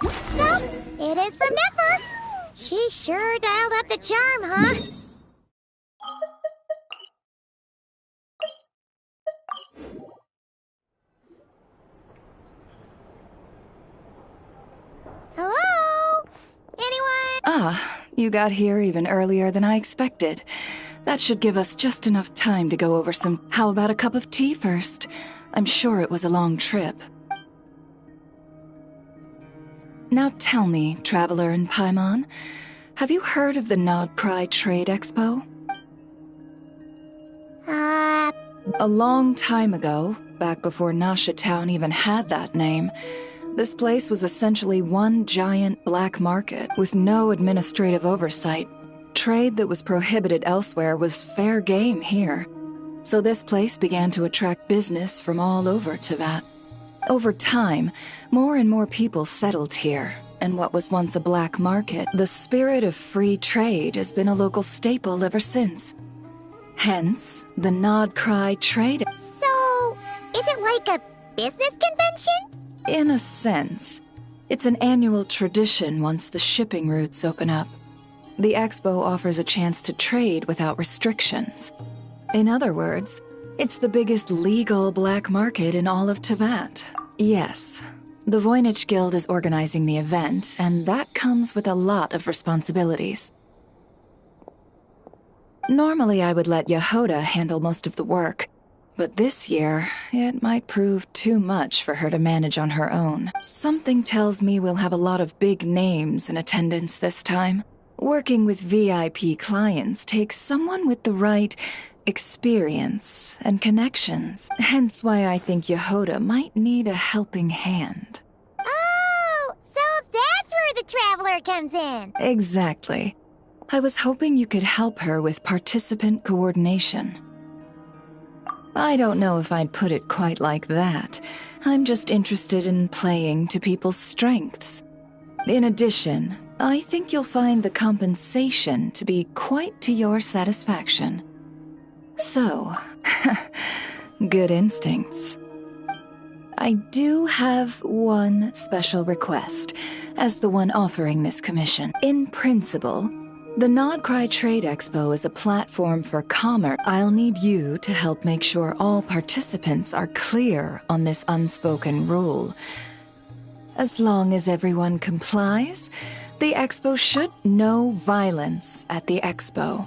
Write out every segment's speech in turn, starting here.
So, it is from Nefer. She sure dialed up the charm, huh? Hello? Anyone? Ah, you got here even earlier than I expected. That should give us just enough time to go over some... How about a cup of tea first? I'm sure it was a long trip. Now tell me, Traveler and Paimon, have you heard of the Nod-Krai Trade Expo? A long time ago, back before Nasha Town even had that name, this place was essentially one giant black market with no administrative oversight. Trade that was prohibited elsewhere was fair game here. So this place began to attract business from all over Teyvat. Over time, more and more people settled here, and what was once a black market, the spirit of free trade has been a local staple ever since. Hence, the Nod-Krai Trade... So, is it like a business convention? In a sense. It's an annual tradition once the shipping routes open up. The Expo offers a chance to trade without restrictions. In other words, it's the biggest legal black market in all of Teyvat. Yes, the Voynich Guild is organizing the event, and that comes with a lot of responsibilities. Normally I would let Jahoda handle most of the work, but this year, it might prove too much for her to manage on her own. Something tells me we'll have a lot of big names in attendance this time. Working with VIP clients takes someone with the right experience and connections. Hence why I think Jahoda might need a helping hand. Oh, so that's where the Traveler comes in. Exactly. I was hoping you could help her with participant coordination. I don't know if I'd put it quite like that. I'm just interested in playing to people's strengths. In addition, I think you'll find the compensation to be quite to your satisfaction. So, good instincts. I do have one special request, as the one offering this commission. In principle, the Nod-Krai Trade Expo is a platform for commerce. I'll need you to help make sure all participants are clear on this unspoken rule. As long as everyone complies, the Expo should no violence at the Expo.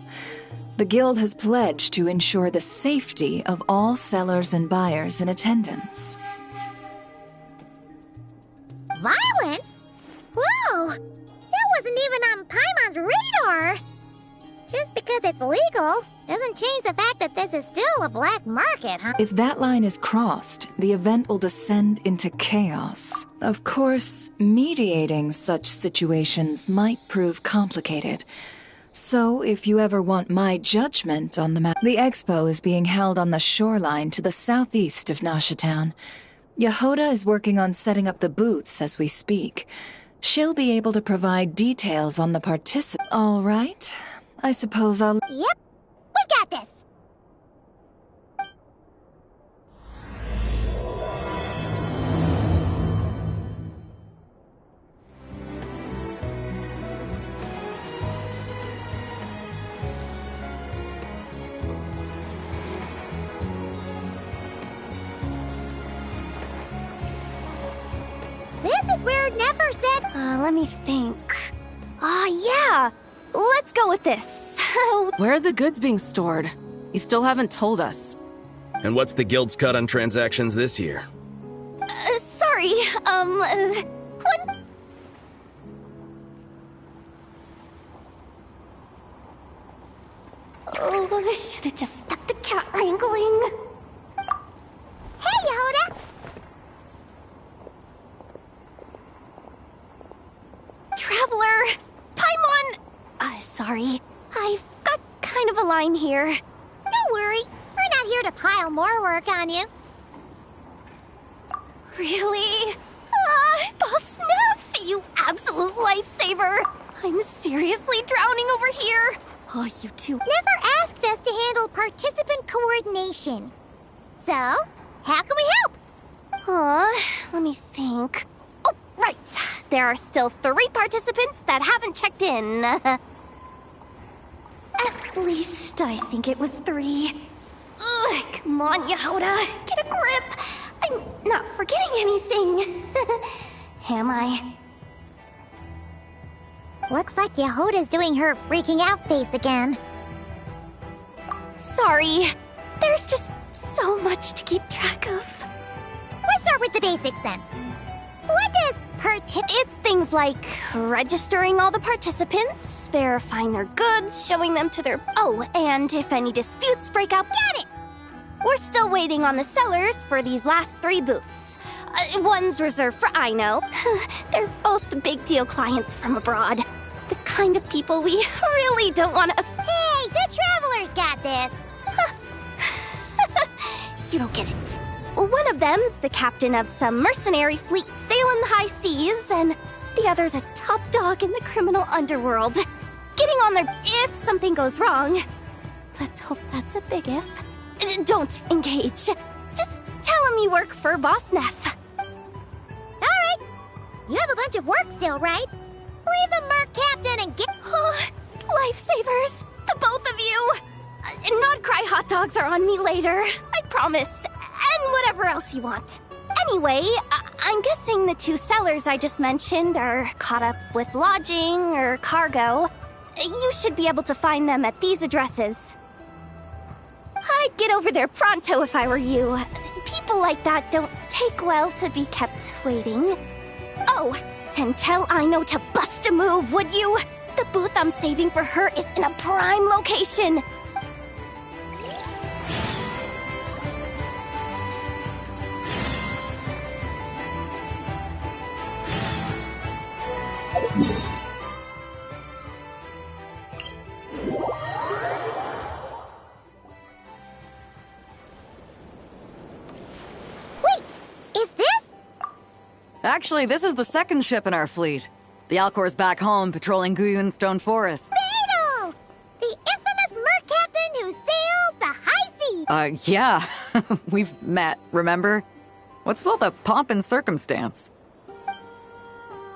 The Guild has pledged to ensure the safety of all sellers and buyers in attendance. Violence? Whoa! That wasn't even on Paimon's radar! Just because it's legal doesn't change the fact that this is still a black market, huh? If that line is crossed, the event will descend into chaos. Of course, mediating such situations might prove complicated. So, if you ever want my judgment on the matter, the Expo is being held on the shoreline to the southeast of Nasha Town. Jahoda is working on setting up the booths as we speak. She'll be able to provide details on the participants. All right. I suppose I'll... Yep, we got this! This is where Nefer said... let me think. Yeah! Let's go with this. Where are the goods being stored? You still haven't told us. And what's the Guild's cut on transactions this year? Sorry, when... Oh, I should've just stuck to cat wrangling. Hey, Jahoda! Traveler! Paimon! Sorry. I've got kind of a line here. Don't worry, we're not here to pile more work on you. Really? Boss Neff, you absolute lifesaver! I'm seriously drowning over here. Oh, you two... Nefer asked us to handle participant coordination. So, how can we help? Let me think. Oh, Right. There are still 3 participants that haven't checked in. At least I think it was 3. Ugh, come on, Jahoda. Get a grip. I'm not forgetting anything. Am I? Looks like Jahoda's doing her freaking out face again. Sorry. There's just so much to keep track of. Let's start with the basics then. What does It's things like registering all the participants, verifying their goods, showing them to their... Oh, and if any disputes break out, get it! We're still waiting on the sellers for these last 3 booths. One's reserved for Aino. They're both big deal clients from abroad. The kind of people we really don't want to... Hey, the Travelers got this! You don't get it. One of them's the captain of some mercenary fleet sailing the high seas, and the other's a top dog in the criminal underworld. Getting on their if something goes wrong. Let's hope that's a big if. Don't engage. Just tell him you work for Boss Neff. Alright. You have a bunch of work still, right? Leave the Merc captain and get... Oh, lifesavers. The both of you. Nod-Krai hot dogs are on me later. I promise. And whatever else you want. Anyway, I'm guessing the 2 sellers I just mentioned are caught up with lodging or cargo. You should be able to find them at these addresses. I'd get over there pronto if I were you. People like that don't take well to be kept waiting. Oh, and tell Aino to bust a move, would you? The booth I'm saving for her is in a prime location. Actually, this is the 2nd ship in our fleet. The Alcor's back home, patrolling Guyun Stone Forest. Beidou! The infamous Merc captain who sails the high seas! Yeah. We've met, remember? What's with all the pomp and circumstance? It's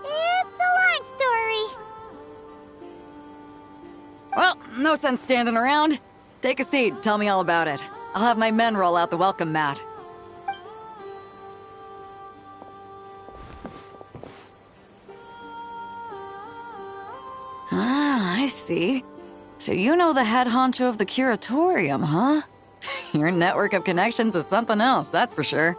a long story. Well, no sense standing around. Take a seat, tell me all about it. I'll have my men roll out the welcome mat. Ah, I see. So you know the head honcho of the Curatorium, huh? Your network of connections is something else, that's for sure.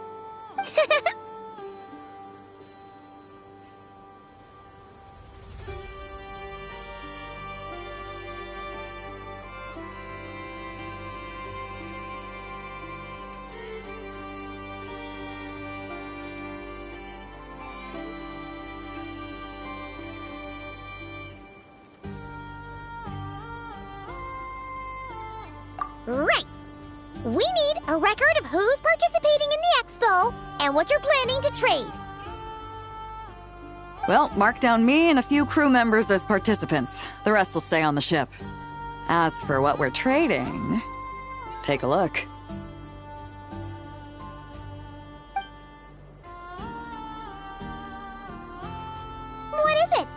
Right. We need a record of who's participating in the expo and what you're planning to trade. Well, mark down me and a few crew members as participants. The rest will stay on the ship. As for what we're trading, take a look. What is it?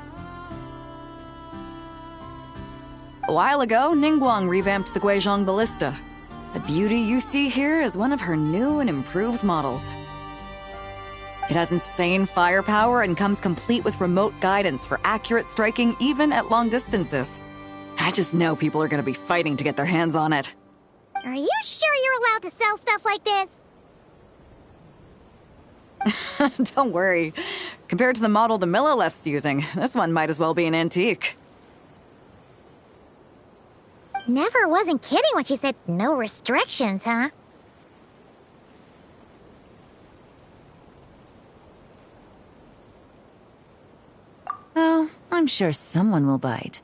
A while ago, Ningguang revamped the Guizhong Ballista. The beauty you see here is one of her new and improved models. It has insane firepower and comes complete with remote guidance for accurate striking even at long distances. I just know people are gonna be fighting to get their hands on it. Are you sure you're allowed to sell stuff like this? Don't worry. Compared to the model the Milleleft's using, this one might as well be an antique. Never wasn't kidding when she said no restrictions, huh? Oh, I'm sure someone will bite.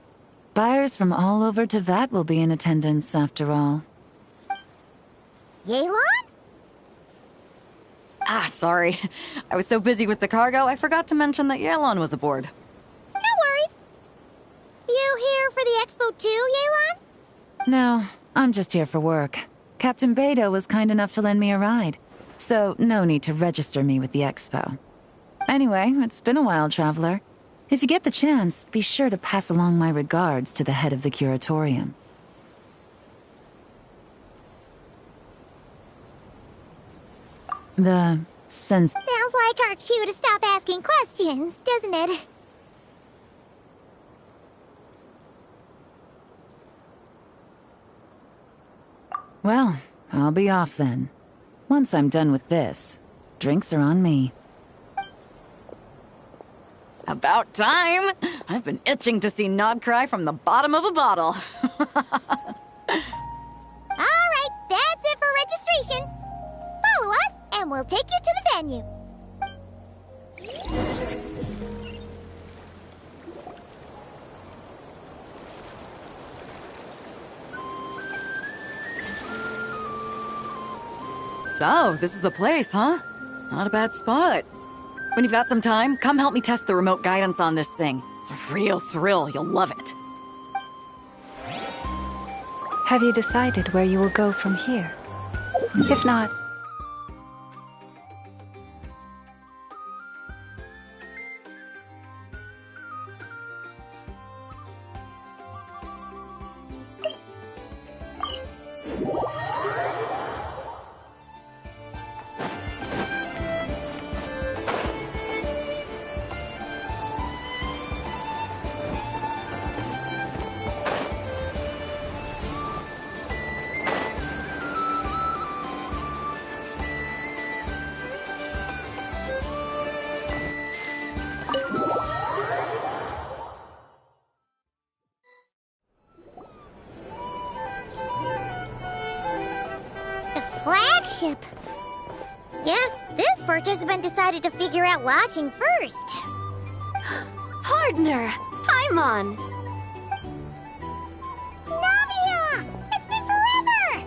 Buyers from all over Teyvat will be in attendance, after all. Yelan? Ah, sorry. I was so busy with the cargo, I forgot to mention that Yelan was aboard. No worries. You here for the expo too, Yelan? No, I'm just here for work. Captain Beidou was kind enough to lend me a ride, so no need to register me with the expo. Anyway, it's been a while, Traveler. If you get the chance, be sure to pass along my regards to the head of the Curatorium. Sounds like our cue to stop asking questions, doesn't it? Well, I'll be off then. Once I'm done with this, drinks are on me. About time! I've been itching to see Nod-Krai from the bottom of a bottle. Alright, that's it for registration. Follow us, and we'll take you to the venue. So, this is the place, huh? Not a bad spot. When you've got some time, come help me test the remote guidance on this thing. It's a real thrill, you'll love it. Have you decided where you will go from here? If not... Flagship. Guess this participant decided to figure out lodging first. Partner! Paimon! Navia! It's been forever!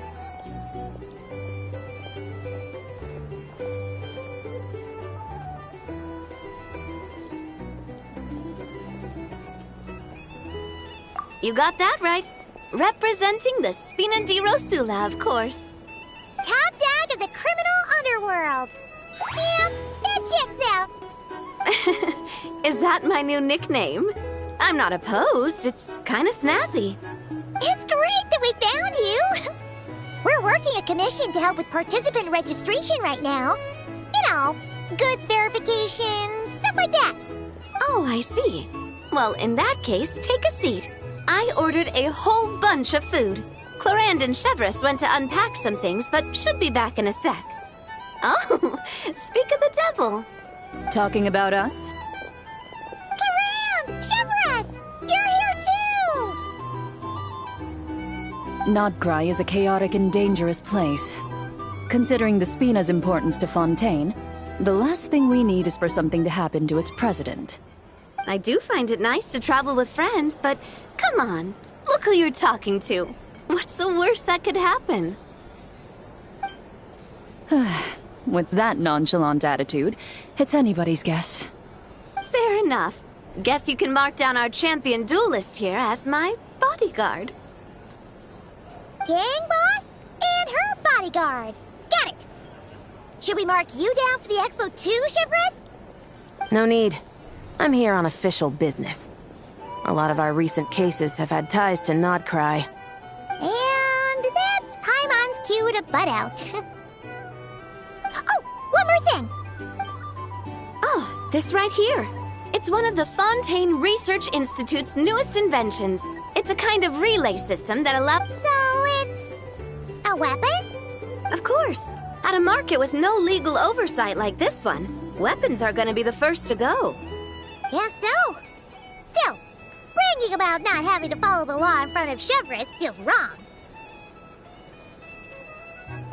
You got that right. Representing the Spina di Rosula, of course. Top dog of the criminal underworld. Yeah, that checks out. Is that my new nickname? I'm not opposed. It's kind of snazzy. It's great that we found you. We're working a commission to help with participant registration right now. You know, goods verification, stuff like that. Oh, I see. Well, in that case, take a seat. I ordered a whole bunch of food. Clorinde and Chevreuse went to unpack some things, but should be back in a sec. Oh, speak of the devil. Talking about us? Clorinde! Chevreuse! You're here too! Nod-Krai is a chaotic and dangerous place. Considering the Spina's importance to Fontaine, the last thing we need is for something to happen to its president. I do find it nice to travel with friends, but come on, look who you're talking to. What's the worst that could happen? With that nonchalant attitude, it's anybody's guess. Fair enough. Guess you can mark down our champion duelist here as my bodyguard. Gang boss and her bodyguard. Got it. Should we mark you down for the Expo too, Chevreuse? No need. I'm here on official business. A lot of our recent cases have had ties to Nod-Krai. And that's Paimon's cue to butt out. Oh, one more thing. Oh, this right here. It's one of the Fontaine Research Institute's newest inventions. It's a kind of relay system that allows... So it's... a weapon? Of course. At a market with no legal oversight like this one, weapons are gonna be the first to go. Guess so. Still, bragging about not having to follow the law in front of Chevreuse feels wrong.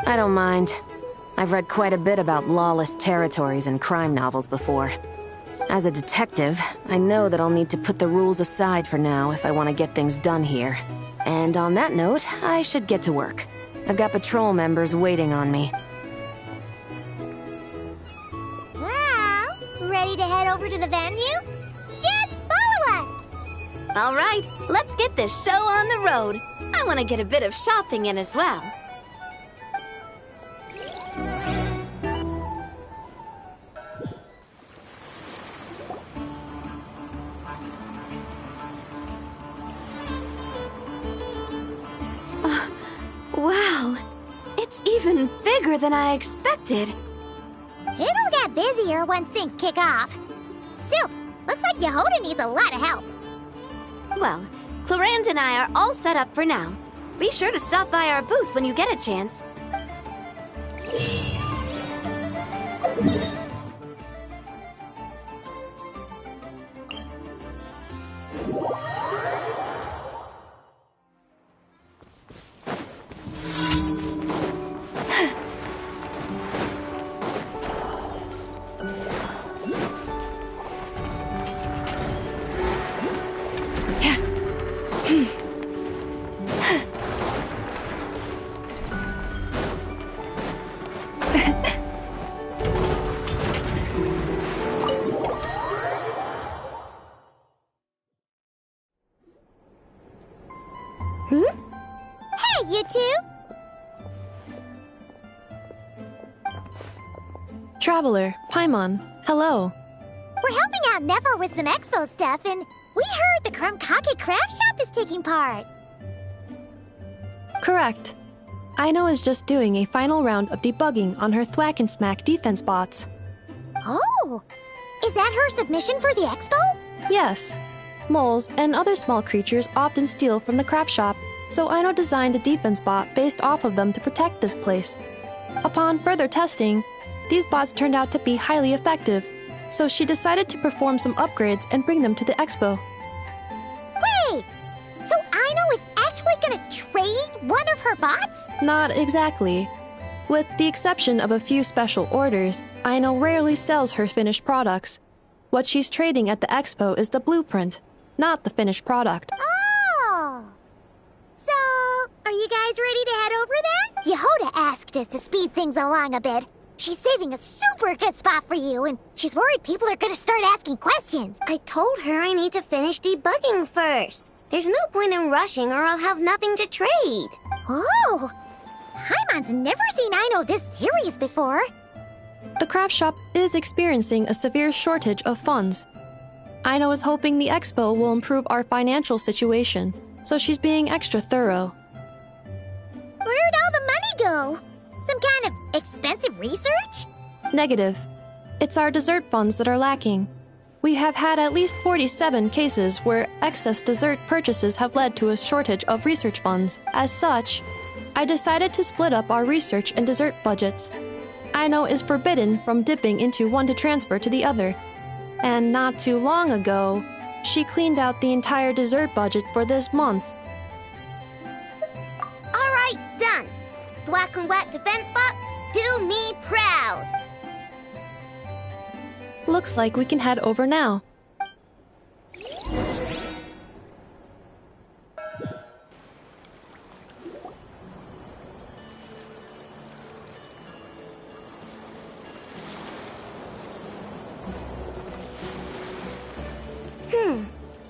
I don't mind. I've read quite a bit about lawless territories and crime novels before. As a detective, I know that I'll need to put the rules aside for now if I want to get things done here. And on that note, I should get to work. I've got patrol members waiting on me. Well, ready to head over to the venue? Just follow us! All right, let's get this show on the road. I want to get a bit of shopping in as well. even bigger than I expected. It'll get busier once things kick off. Still, looks like Jahoda needs a lot of help. Well, Clorinde and I are all set up for now. Be sure to stop by our booth when you get a chance. Hey, you two! Traveler, Paimon, hello. We're helping out Nefer with some Expo stuff, and we heard the Krumkake craft shop is taking part. Correct. Aino is just doing a final round of debugging on her Thwack and Smack defense bots. Oh! Is that her submission for the Expo? Yes. Moles and other small creatures often steal from the craft shop, so Aino designed a defense bot based off of them to protect this place. Upon further testing, these bots turned out to be highly effective, so she decided to perform some upgrades and bring them to the Expo. Wait! So Aino is actually gonna trade one of her bots? Not exactly. With the exception of a few special orders, Aino rarely sells her finished products. What she's trading at the Expo is the blueprint, not the finished product. Oh! So, are you guys ready to head over then? Jahoda asked us to speed things along a bit. She's saving a super good spot for you, and she's worried people are gonna start asking questions. I told her I need to finish debugging first. There's no point in rushing or I'll have nothing to trade. Oh! Paimon's never seen Aino this serious before. The craft shop is experiencing a severe shortage of funds. Aino is hoping the Expo will improve our financial situation, so she's being extra thorough. Where'd all the money go? Some kind of expensive research? Negative. It's our dessert funds that are lacking. We have had at least 47 cases where excess dessert purchases have led to a shortage of research funds. As such, I decided to split up our research and dessert budgets. Aino is forbidden from dipping into one to transfer to the other. And not too long ago, she cleaned out the entire dessert budget for this month. All right, done. Thwack and Whack defense bots, do me proud. Looks like we can head over now.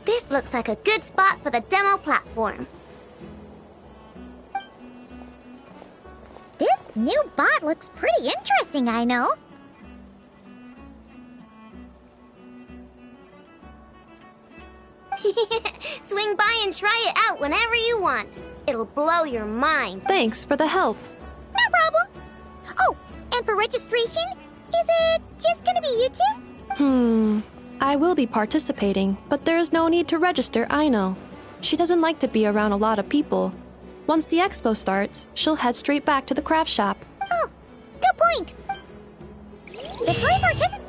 This looks like a good spot for the demo platform. This new bot looks pretty interesting, I know. Swing by and try it out whenever you want. It'll blow your mind. Thanks for the help. No problem. Oh, and for registration, is it just gonna be you two? I will be participating, but there is no need to register, Aino. She doesn't like to be around a lot of people. Once the Expo starts, she'll head straight back to the craft shop. Oh, good point. Before I participate...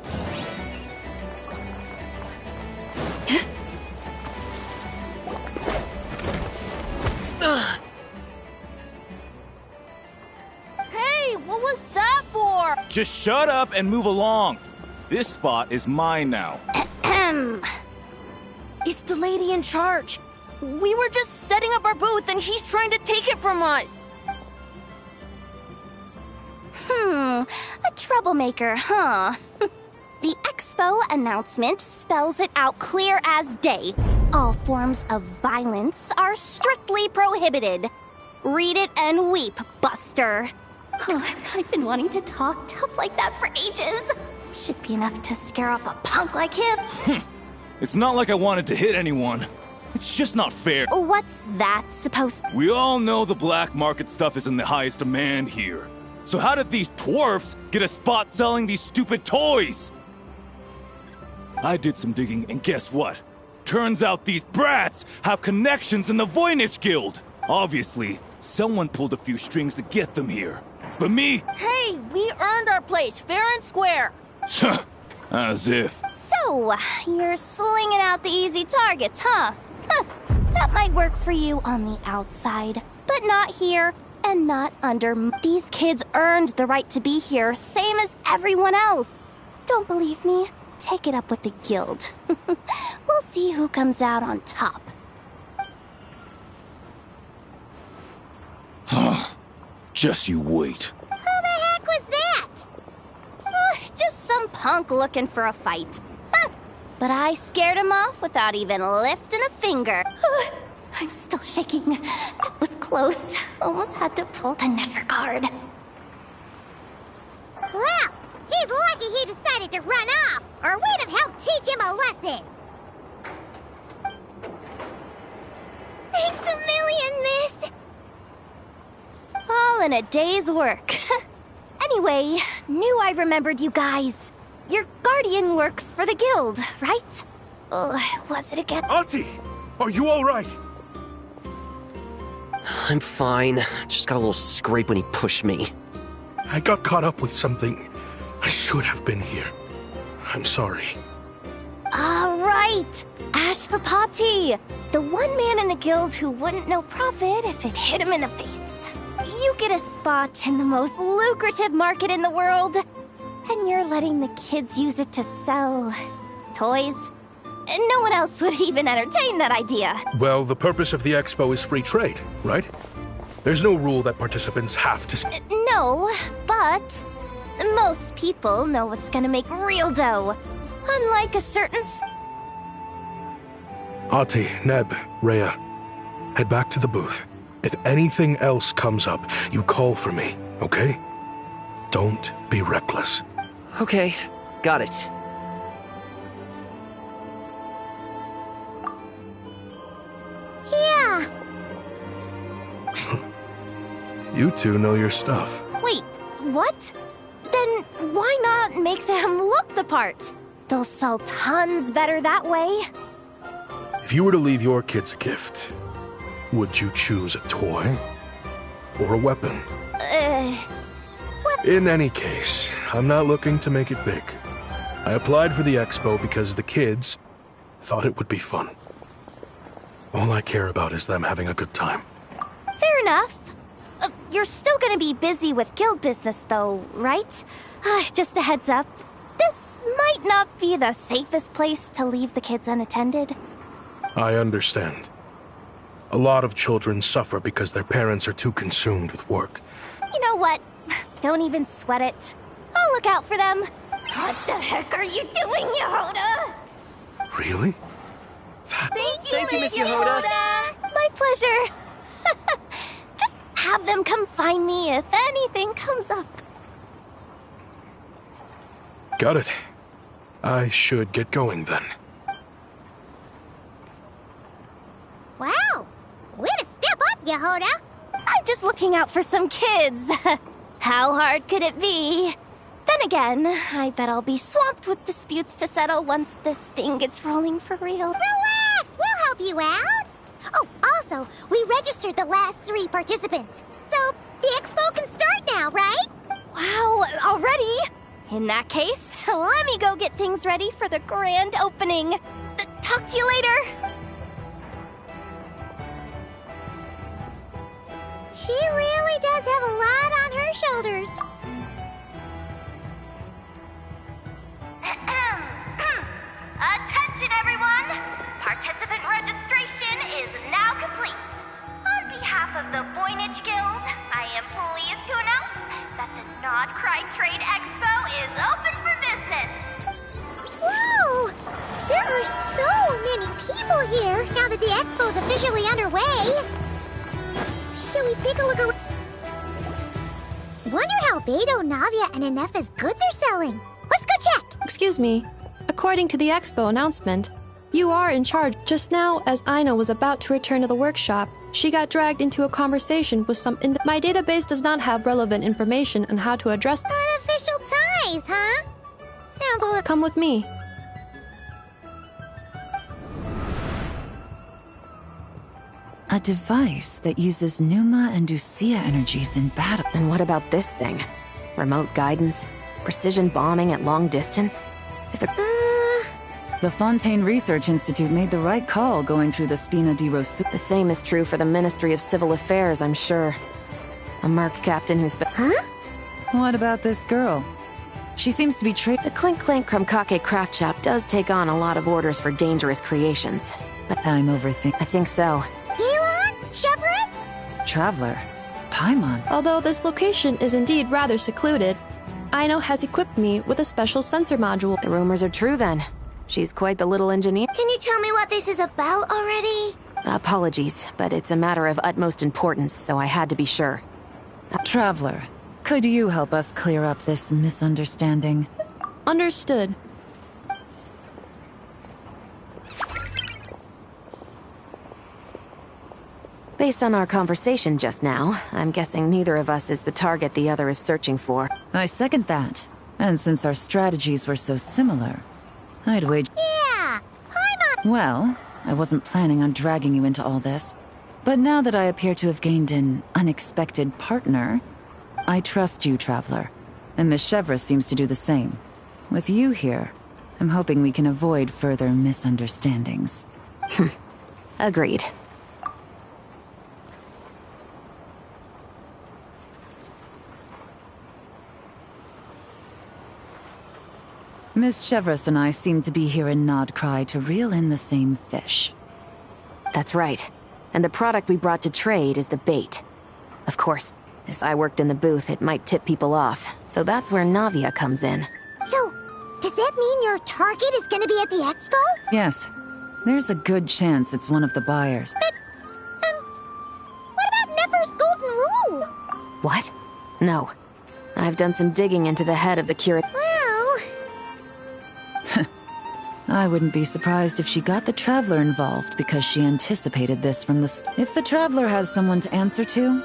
Hey, what was that for? Just shut up and move along. This spot is mine now. It's the lady in charge. We were just setting up our booth and he's trying to take it from us. A troublemaker, huh? The Expo announcement spells it out clear as day. All forms of violence are strictly prohibited. Read it and weep, Buster. I've been wanting to talk tough like that for ages. Should be enough to scare off a punk like him. It's not like I wanted to hit anyone. It's just not fair. What's that supposed to... We all know the black market stuff is in the highest demand here. So how did these dwarfs get a spot selling these stupid toys? I did some digging, and guess what? Turns out these brats have connections in the Voynich Guild. Obviously, someone pulled a few strings to get them here. But me? Hey, we earned our place fair and square. As if. So, you're slinging out the easy targets, huh? That might work for you on the outside, but not here and not under. These kids earned the right to be here, same as everyone else. Don't believe me? Take it up with the guild. We'll see who comes out on top. Just you wait. Who the heck was that? Just some punk looking for a fight. But I scared him off without even lifting a finger. I'm still shaking. That was close. Almost had to pull the Nefer card. Well, he's lucky he decided to run off, or we'd have helped teach him a lesson. Thanks a million, miss. All in a day's work. Anyway, knew I remembered you guys. Your guardian works for the guild, right? Was it again? Auntie! Are you alright? I'm fine. Just got a little scrape when he pushed me. I got caught up with something. I should have been here. I'm sorry. All right, Ashvapati, the one man in the guild who wouldn't know profit if it hit him in the face. You get a spot in the most lucrative market in the world, and you're letting the kids use it to sell toys. And no one else would even entertain that idea. Well, the purpose of the Expo is free trade, right? There's no rule that participants have to... No, but most people know what's gonna make real dough. Unlike a certain... Ati, Neb, Rhea, head back to the booth. If anything else comes up, you call for me, okay? Don't be reckless. Okay, got it. Yeah. You two know your stuff. Wait, what? Then why not make them look the part? They'll sell tons better that way. If you were to leave your kids a gift, would you choose a toy or a weapon? What? In any case, I'm not looking to make it big. I applied for the Expo because the kids thought it would be fun. All I care about is them having a good time. Fair enough. You're still gonna be busy with guild business though, right? Just a heads up. This might not be the safest place to leave the kids unattended. I understand. A lot of children suffer because their parents are too consumed with work. You know what? Don't even sweat it. I'll look out for them. What the heck are you doing, Jahoda? Really? Thank you, Miss Jahoda. My pleasure. Just have them come find me if anything comes up. Got it. I should get going then. Wow. Way to step up, Jahoda. I'm just looking out for some kids. How hard could it be? Then again, I bet I'll be swamped with disputes to settle once this thing gets rolling for real. Relax, we'll help you out. Oh, also, we registered the last 3 participants. So, the expo can start now, right? Wow, already? In that case, let me go get things ready for the grand opening. Talk to you later. She really does have a lot on her shoulders. Attention, everyone! Participant registration is now complete. On behalf of the Voynich Guild, I am pleased to announce that the Nod-Krai Trade Expo is open for business. Whoa! There are so many people here now that the expo is officially underway. Should we take a look around? Wonder how Beidou, Navia, and Ineffa's goods are selling. Let's go check! Excuse me. According to the Expo announcement, you are in charge just now as Aino was about to return to the workshop. She got dragged into a conversation with some my database does not have relevant information on how to address Unofficial ties, huh? Sounds a little... Come with me. A device that uses Pneuma and Ducia energies in battle. And what about this thing? Remote guidance? Precision bombing at long distance? If it... The Fontaine Research Institute made the right call going through the Spina di Rosu. The same is true for the Ministry of Civil Affairs, I'm sure. A Merc captain who's been... Huh? What about this girl? She seems to be The Clink Clank Krumkake craft shop does take on a lot of orders for dangerous creations. But I'm overthinking. I think so. Yelan? Chevreuse? Traveler. Paimon. Although this location is indeed rather secluded, Aino has equipped me with a special sensor module. The rumors are true then. She's quite the little engineer. Can you tell me what this is about already? Apologies, but it's a matter of utmost importance, so I had to be sure. Traveler, could you help us clear up this misunderstanding? Understood. Based on our conversation just now, I'm guessing neither of us is the target the other is searching for. I second that. And since our strategies were so similar, I'd wager... Yeah! Paimon! Well, I wasn't planning on dragging you into all this. But now that I appear to have gained an unexpected partner, I trust you, Traveler. And Miss Chevreuse seems to do the same. With you here, I'm hoping we can avoid further misunderstandings. Agreed. Miss Chevreuse and I seem to be here in Nod-Krai to reel in the same fish. That's right. And the product we brought to trade is the bait. Of course, if I worked in the booth, it might tip people off. So that's where Navia comes in. So, does that mean your target is gonna be at the expo? Yes. There's a good chance it's one of the buyers. But, what about Nefer's golden rule? What? No. I've done some digging into the head of the Curatorium. Well... I wouldn't be surprised if she got the Traveler involved because she anticipated this from the If the Traveler has someone to answer to...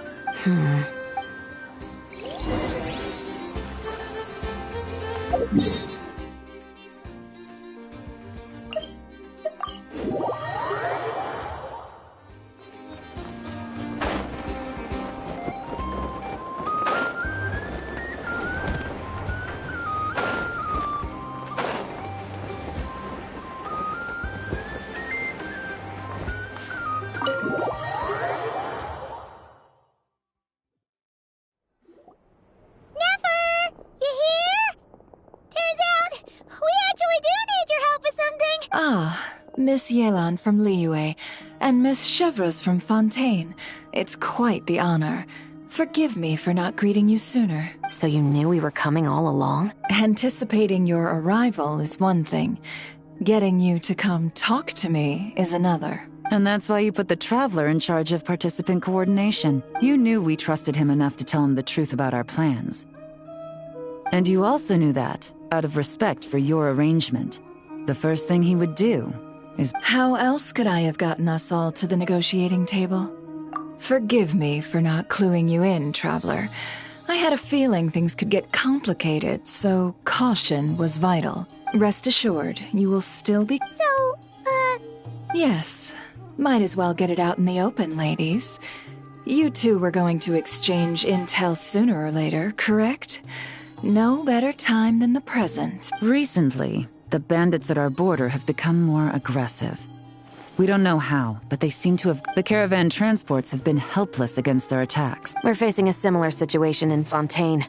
Miss Yelan from Liyue, and Miss Chevreuse from Fontaine. It's quite the honor. Forgive me for not greeting you sooner. So you knew we were coming all along? Anticipating your arrival is one thing. Getting you to come talk to me is another. And that's why you put the Traveler in charge of participant coordination. You knew we trusted him enough to tell him the truth about our plans. And you also knew that, out of respect for your arrangement, the first thing he would do is... How else could I have gotten us all to the negotiating table? Forgive me for not cluing you in, Traveler. I had a feeling things could get complicated, so caution was vital. Rest assured, you will still be... So, Yes. Might as well get it out in the open, ladies. You two were going to exchange intel sooner or later, correct? No better time than the present. Recently, the bandits at our border have become more aggressive. We don't know how, but they seem to have... The caravan transports have been helpless against their attacks. We're facing a similar situation in Fontaine.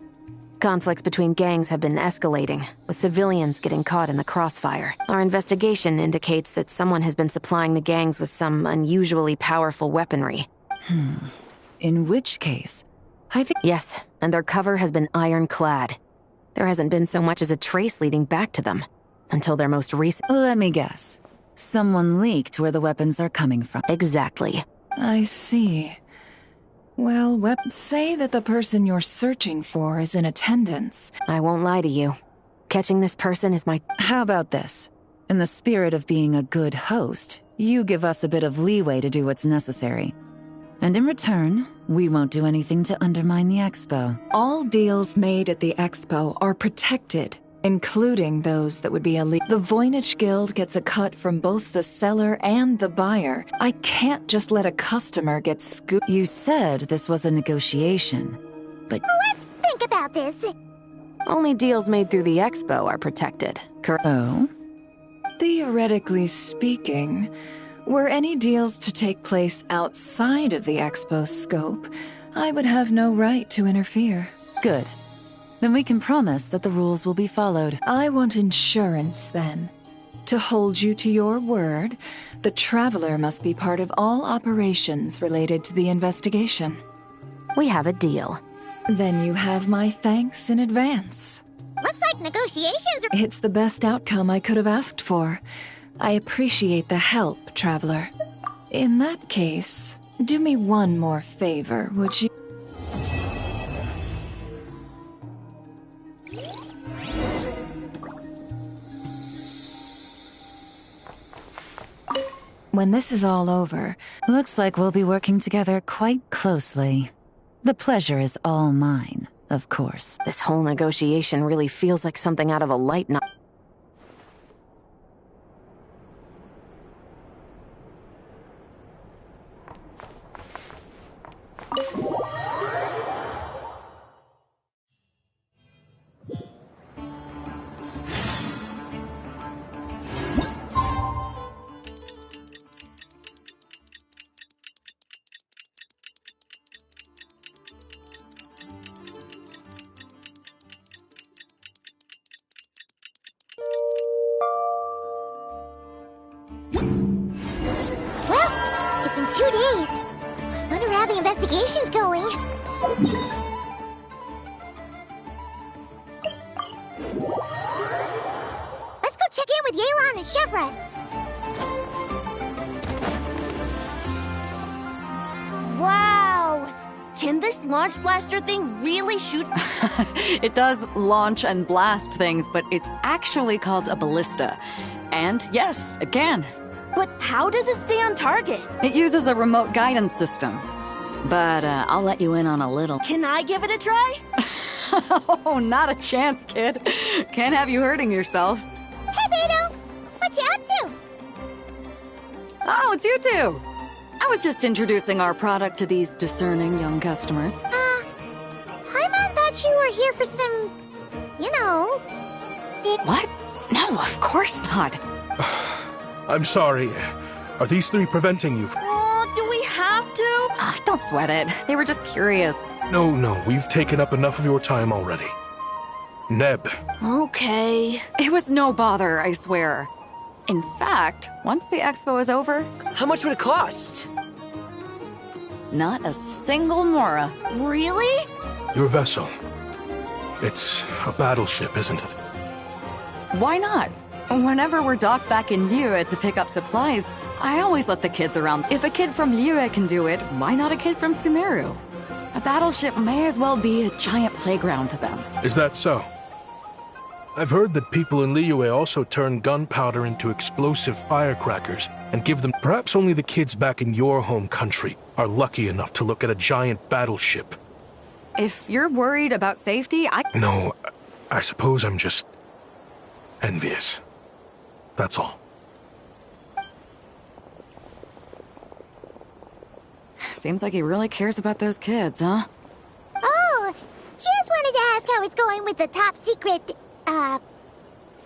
Conflicts between gangs have been escalating, with civilians getting caught in the crossfire. Our investigation indicates that someone has been supplying the gangs with some unusually powerful weaponry. In which case, I think... Yes, and their cover has been ironclad. There hasn't been so much as a trace leading back to them, until their most recent... Let me guess. Someone leaked where the weapons are coming from. Exactly. I see. Well, say that the person you're searching for is in attendance. I won't lie to you. Catching this person is my... How about this? In the spirit of being a good host, you give us a bit of leeway to do what's necessary. And in return, we won't do anything to undermine the Expo. All deals made at the Expo are protected, including those that would be illegal. The Voynich Guild gets a cut from both the seller and the buyer. I can't just let a customer get scooped. You said this was a negotiation, but... Let's think about this. Only deals made through the Expo are protected, correct? Oh? Theoretically speaking, were any deals to take place outside of the Expo's scope, I would have no right to interfere. Good. Then we can promise that the rules will be followed. I want insurance, then. To hold you to your word, the Traveler must be part of all operations related to the investigation. We have a deal. Then you have my thanks in advance. Looks like negotiations are... It's the best outcome I could have asked for. I appreciate the help, Traveler. In that case, do me one more favor, would you? When this is all over... Looks like we'll be working together quite closely. The pleasure is all mine, of course. This whole negotiation really feels like something out of a light novel. Well, it's been 2 days. Wonder how the investigation's going. Let's go check in with Yelan and Chevreuse. Wow! Can this launch blaster thing really shoot? It does launch and blast things, but it's actually called a ballista. And yes, it can. But how does it stay on target? It uses a remote guidance system. But I'll let you in on a little. Can I give it a try? Oh, not a chance, kid. Can't have you hurting yourself. Hey, Beidou! What you up to? Oh, it's you two. I was just introducing our product to these discerning young customers. Paimon thought you were here for some, you know... What? No, of course not. I'm sorry. Are these three preventing you from... Oh, do we have to? Oh, don't sweat it. They were just curious. No, we've taken up enough of your time already. Neb. Okay. It was no bother, I swear. In fact, once the expo is over... How much would it cost? Not a single mora. Really? Your vessel. It's a battleship, isn't it? Why not? Whenever we're docked back in Liyue to pick up supplies, I always let the kids around. If a kid from Liyue can do it, why not a kid from Sumeru? A battleship may as well be a giant playground to them. Is that so? I've heard that people in Liyue also turn gunpowder into explosive firecrackers and give them. Perhaps only the kids back in your home country are lucky enough to look at a giant battleship. If you're worried about safety, No, I suppose I'm just envious. That's all. Seems like he really cares about those kids, huh? Oh, just wanted to ask how it's going with the top secret,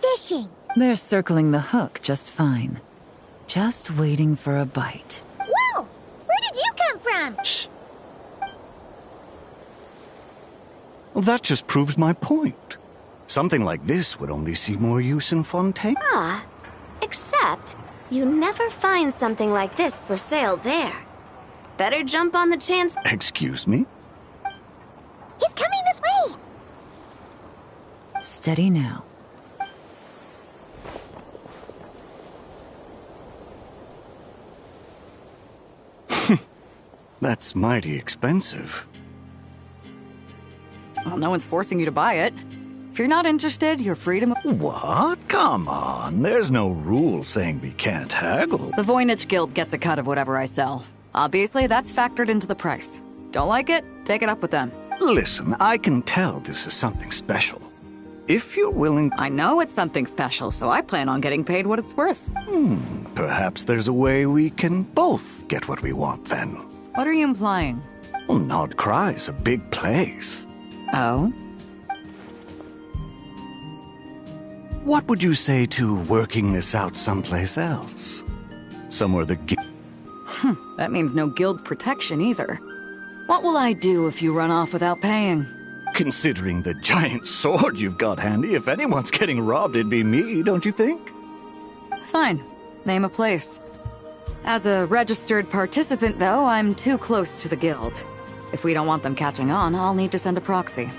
fishing. They're circling the hook just fine. Just waiting for a bite. Whoa! Where did you come from? Shh. Well, that just proves my point. Something like this would only see more use in Fontaine. Ah, except you never find something like this for sale there. Better jump on the chance. Excuse me? He's coming this way! Steady now. That's mighty expensive. Well, no one's forcing you to buy it. If you're not interested, you're free to move. What? Come on. There's no rule saying we can't haggle. The Voynich Guild gets a cut of whatever I sell. Obviously, that's factored into the price. Don't like it? Take it up with them. Listen, I can tell this is something special. If you're willing... I know it's something special, so I plan on getting paid what it's worth. Perhaps there's a way we can both get what we want, then. What are you implying? Well, Nod-Krai's a big place. Oh? What would you say to working this out someplace else? Somewhere the That means no guild protection either. What will I do if you run off without paying? Considering the giant sword you've got handy, if anyone's getting robbed, it'd be me, don't you think? Fine. Name a place. As a registered participant, though, I'm too close to the guild. If we don't want them catching on, I'll need to send a proxy.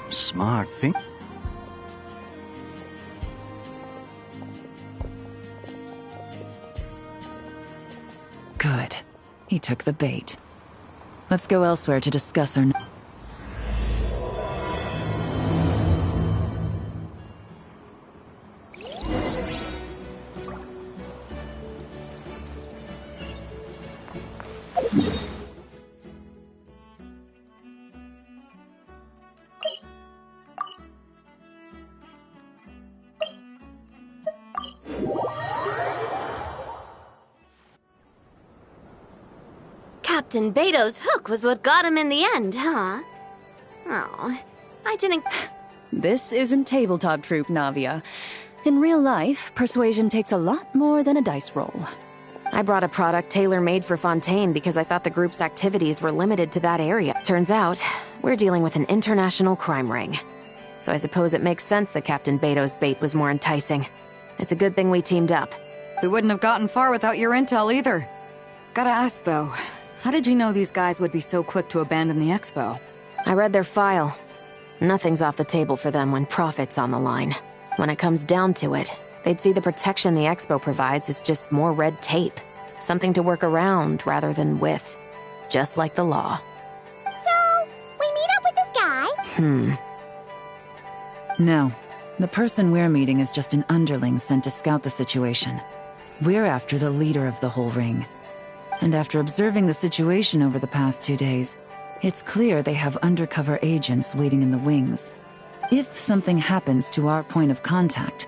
Smart thing. Good. He took the bait. Let's go elsewhere to discuss our... Captain Beidou's hook was what got him in the end, huh? Oh, I didn't... This isn't tabletop troop, Navia. In real life, persuasion takes a lot more than a dice roll. I brought a product tailor-made for Fontaine because I thought the group's activities were limited to that area. Turns out, we're dealing with an international crime ring. So I suppose it makes sense that Captain Beidou's bait was more enticing. It's a good thing we teamed up. We wouldn't have gotten far without your intel either. Gotta ask, though, how did you know these guys would be so quick to abandon the Expo? I read their file. Nothing's off the table for them when profit's on the line. When it comes down to it, they'd see the protection the Expo provides as just more red tape. Something to work around rather than with. Just like the law. So, we meet up with this guy? No. The person we're meeting is just an underling sent to scout the situation. We're after the leader of the whole ring. And after observing the situation over the past 2 days, it's clear they have undercover agents waiting in the wings. If something happens to our point of contact,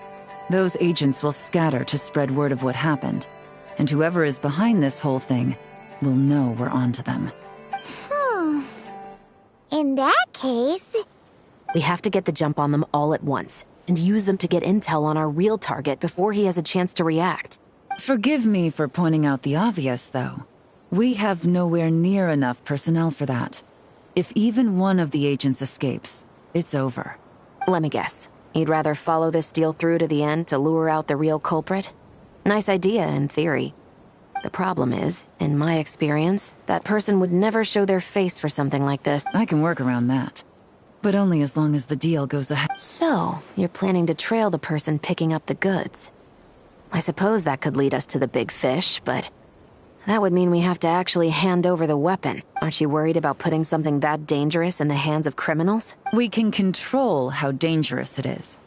those agents will scatter to spread word of what happened. And whoever is behind this whole thing will know we're onto them. In that case... We have to get the jump on them all at once, and use them to get intel on our real target before he has a chance to react. Forgive me for pointing out the obvious, though. We have nowhere near enough personnel for that. If even one of the agents escapes, it's over. Let me guess. You'd rather follow this deal through to the end to lure out the real culprit? Nice idea, in theory. The problem is, in my experience, that person would never show their face for something like this. I can work around that. But only as long as the deal goes ahead. So, you're planning to trail the person picking up the goods. I suppose that could lead us to the big fish, but... that would mean we have to actually hand over the weapon. Aren't you worried about putting something that dangerous in the hands of criminals? We can control how dangerous it is.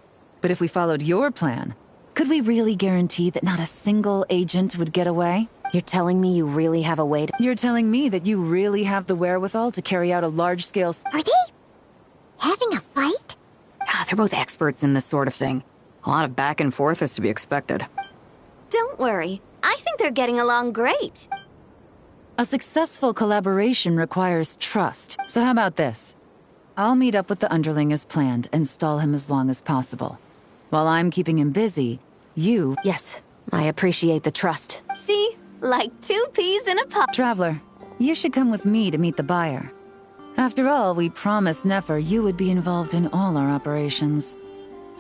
But if we followed your plan, could we really guarantee that not a single agent would get away? You're telling me you really have a way to... You're telling me that you really have the wherewithal to carry out a large-scale... Are they having a fight? They're both experts in this sort of thing. A lot of back and forth is to be expected. Don't worry. I think they're getting along great. A successful collaboration requires trust. So how about this? I'll meet up with the underling as planned and stall him as long as possible. While I'm keeping him busy, you... Yes, I appreciate the trust. See? Like 2 peas in a pod. Traveler, you should come with me to meet the buyer. After all, we promised Nefer you would be involved in all our operations.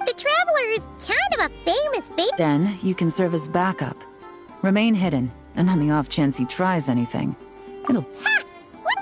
The Traveler is kind of a famous bait. Then, you can serve as backup. Remain hidden, and on the off chance he tries anything, it'll... Ha! What?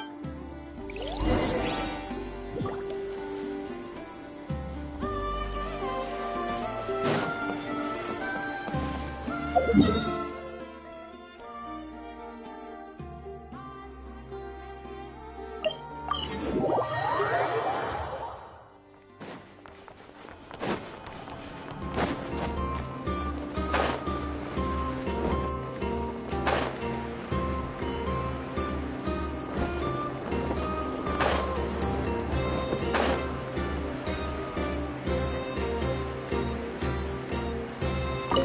There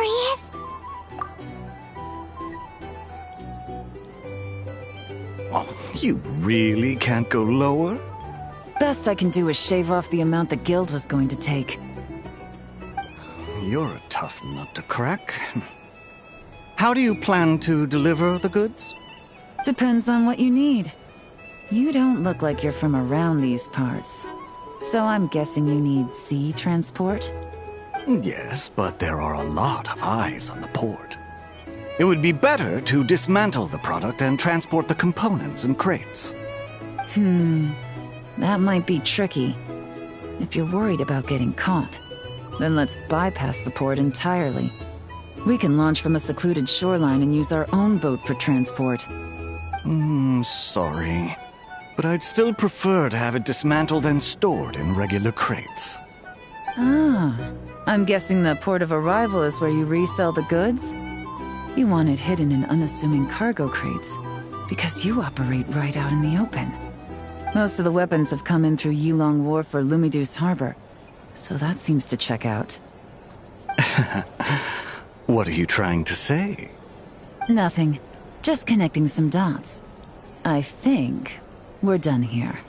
he is! You really can't go lower? Best I can do is shave off the amount the guild was going to take. You're a tough nut to crack. How do you plan to deliver the goods? Depends on what you need. You don't look like you're from around these parts. So I'm guessing you need sea transport? Yes, but there are a lot of eyes on the port. It would be better to dismantle the product and transport the components in crates. That might be tricky. If you're worried about getting caught, then let's bypass the port entirely. We can launch from a secluded shoreline and use our own boat for transport. Sorry. But I'd still prefer to have it dismantled and stored in regular crates. I'm guessing the port of arrival is where you resell the goods? You want it hidden in unassuming cargo crates, because you operate right out in the open. Most of the weapons have come in through Yelan Wharf or Lumidus Harbor, so that seems to check out. What are you trying to say? Nothing. Just connecting some dots. I think we're done here.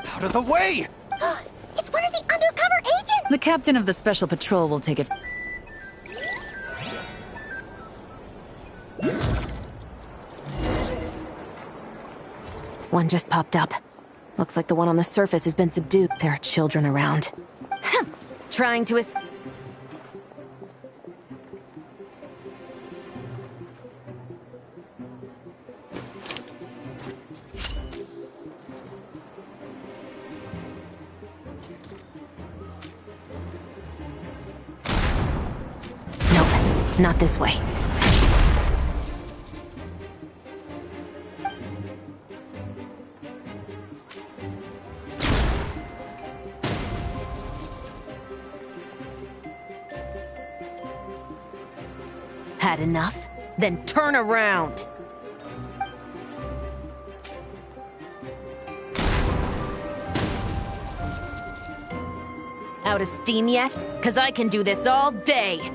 Out of the way! It's one of the undercover agents! The captain of the special patrol will take it. One just popped up. Looks like the one on the surface has been subdued. There are children around. Trying to escape. Not this way. Had enough? Then turn around! Out of steam yet? 'Cause I can do this all day!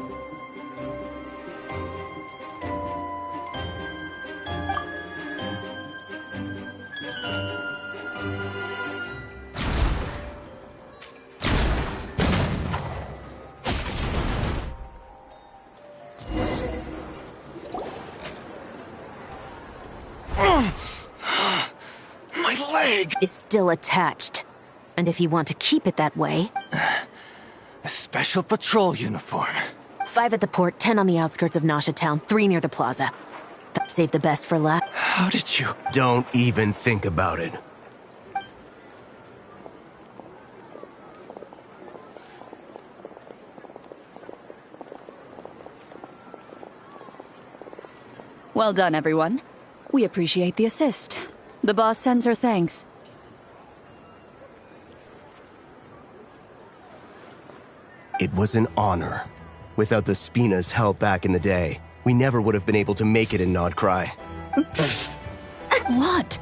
Is still attached. And if you want to keep it that way... A special patrol uniform. 5 at the port, 10 on the outskirts of Nasha Town, 3 near the plaza. Save the best for last. How did you... Don't even think about it. Well done, everyone. We appreciate the assist. The boss sends her thanks. It was an honor. Without the Spina's help back in the day, we never would have been able to make it in Nod-Krai. What?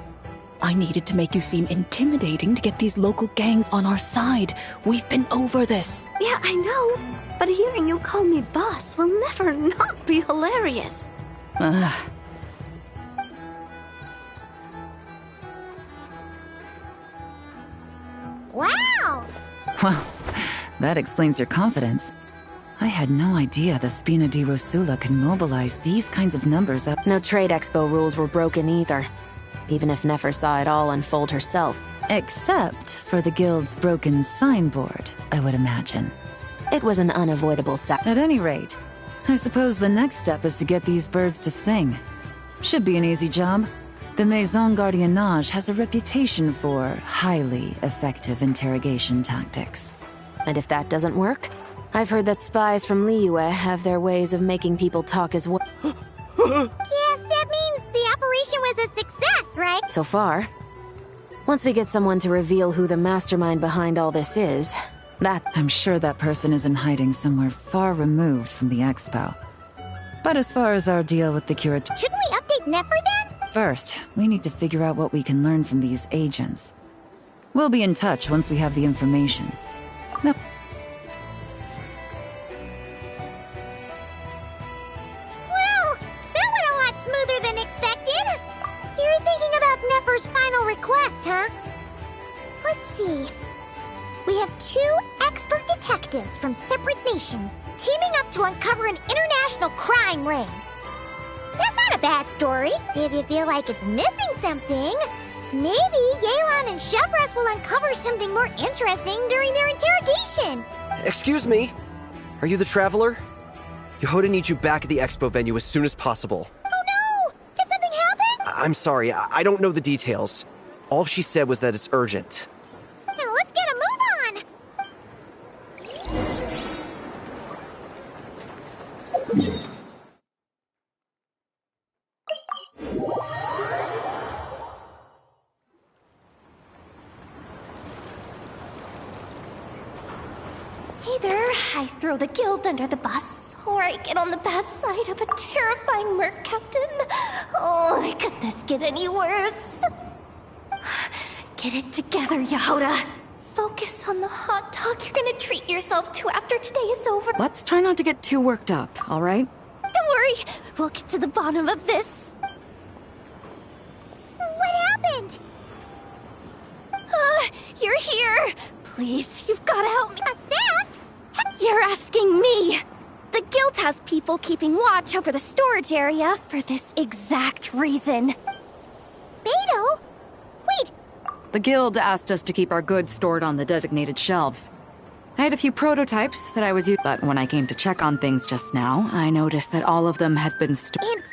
I needed to make you seem intimidating to get these local gangs on our side. We've been over this. Yeah, I know. But hearing you call me boss will never not be hilarious. Wow! Well, that explains your confidence. I had no idea the Spina di Rosula could mobilize these kinds of numbers up. No trade expo rules were broken either, even if Nefer saw it all unfold herself. Except for the guild's broken signboard, I would imagine. It was an unavoidable At any rate, I suppose the next step is to get these birds to sing. Should be an easy job. The Maison Gardiennage has a reputation for highly effective interrogation tactics. And if that doesn't work, I've heard that spies from Liyue have their ways of making people talk as well. Yes, that means the operation was a success, right? So far. Once we get someone to reveal who the mastermind behind all this is, I'm sure that person is in hiding somewhere far removed from the Expo. But as far as our deal with the Curatorium... Shouldn't we update Nefer then? First, we need to figure out what we can learn from these agents. We'll be in touch once we have the information. No. Well, that went a lot smoother than expected. You're thinking about Nefer's final request, huh? Let's see. We have 2 expert detectives from separate nations teaming up to uncover an international crime ring. That's not a bad story. If you feel like it's missing something, maybe Yelan and Chevreuse will uncover something more interesting during their interrogation. Excuse me? Are you the Traveler? Jahoda needs you back at the Expo venue as soon as possible. Oh no! Did something happen? I'm sorry, I don't know the details. All she said was that it's urgent. Now let's get a move on! Either I throw the guild under the bus, or I get on the bad side of a terrifying Merc captain. Oh, could this get any worse? Get it together, Jahoda. Focus on the hot dog you're gonna treat yourself to after today is over. Let's try not to get too worked up, all right? Don't worry, we'll get to the bottom of this. What happened? You're here. Please, you've gotta help me. A theft? You're asking me. The guild has people keeping watch over the storage area for this exact reason. Beidou? Wait. The guild asked us to keep our goods stored on the designated shelves. I had a few prototypes that I was using, but when I came to check on things just now, I noticed that all of them have been stored. And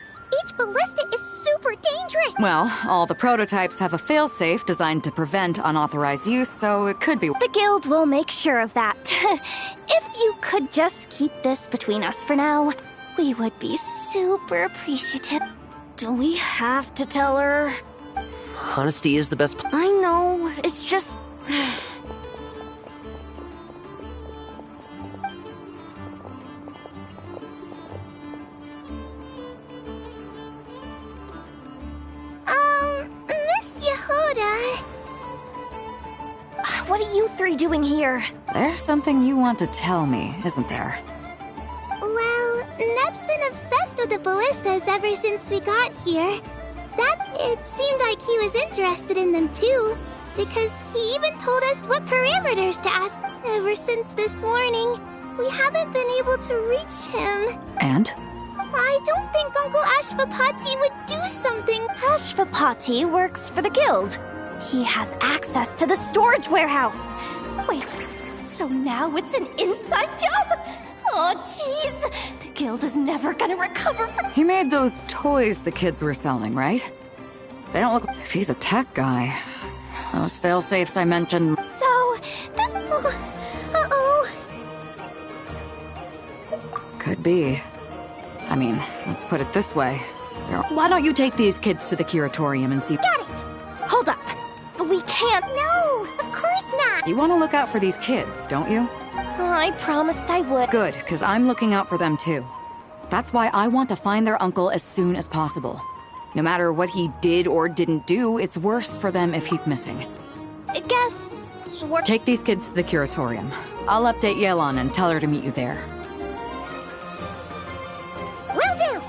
each ballista is super dangerous. Well, all the prototypes have a failsafe designed to prevent unauthorized use, so it could be. The guild will make sure of that. If you could just keep this between us for now, we would be super appreciative. Do we have to tell her? Honesty is the best. I know, it's just... Miss Jahoda... What are you 3 doing here? There's something you want to tell me, isn't there? Well, Neb's been obsessed with the ballistas ever since we got here. It seemed like he was interested in them too, because he even told us what parameters to ask. Ever since this morning, we haven't been able to reach him. And? I don't think Uncle Ashvapati would do something. Ashvapati works for the guild. He has access to the storage warehouse. Wait, so now it's an inside job? Oh, jeez. The guild is never gonna recover from... He made those toys the kids were selling, right? They don't look... If he's a tech guy. Those fail-safes I mentioned... So, this... Uh-oh. Could be. I mean, let's put it this way. Why don't you take these kids to the Curatorium and see... Got it! Hold up. We can't... No, of course not. You want to look out for these kids, don't you? I promised I would. Good, because I'm looking out for them too. That's why I want to find their uncle as soon as possible. No matter what he did or didn't do, it's worse for them if he's missing. I guess we're... Take these kids to the Curatorium. I'll update Yelan and tell her to meet you there. Will do!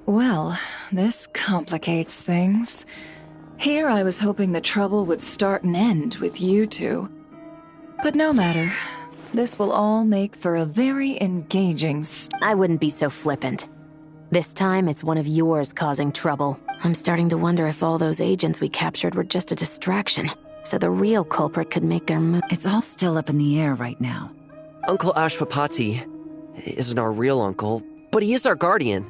Well, this complicates things. Here I was hoping the trouble would start and end with you two. But no matter. This will all make for a very engaging I wouldn't be so flippant. This time, it's one of yours causing trouble. I'm starting to wonder if all those agents we captured were just a distraction, so the real culprit could make their move. It's all still up in the air right now. Uncle Ashvapati isn't our real uncle, but he is our guardian.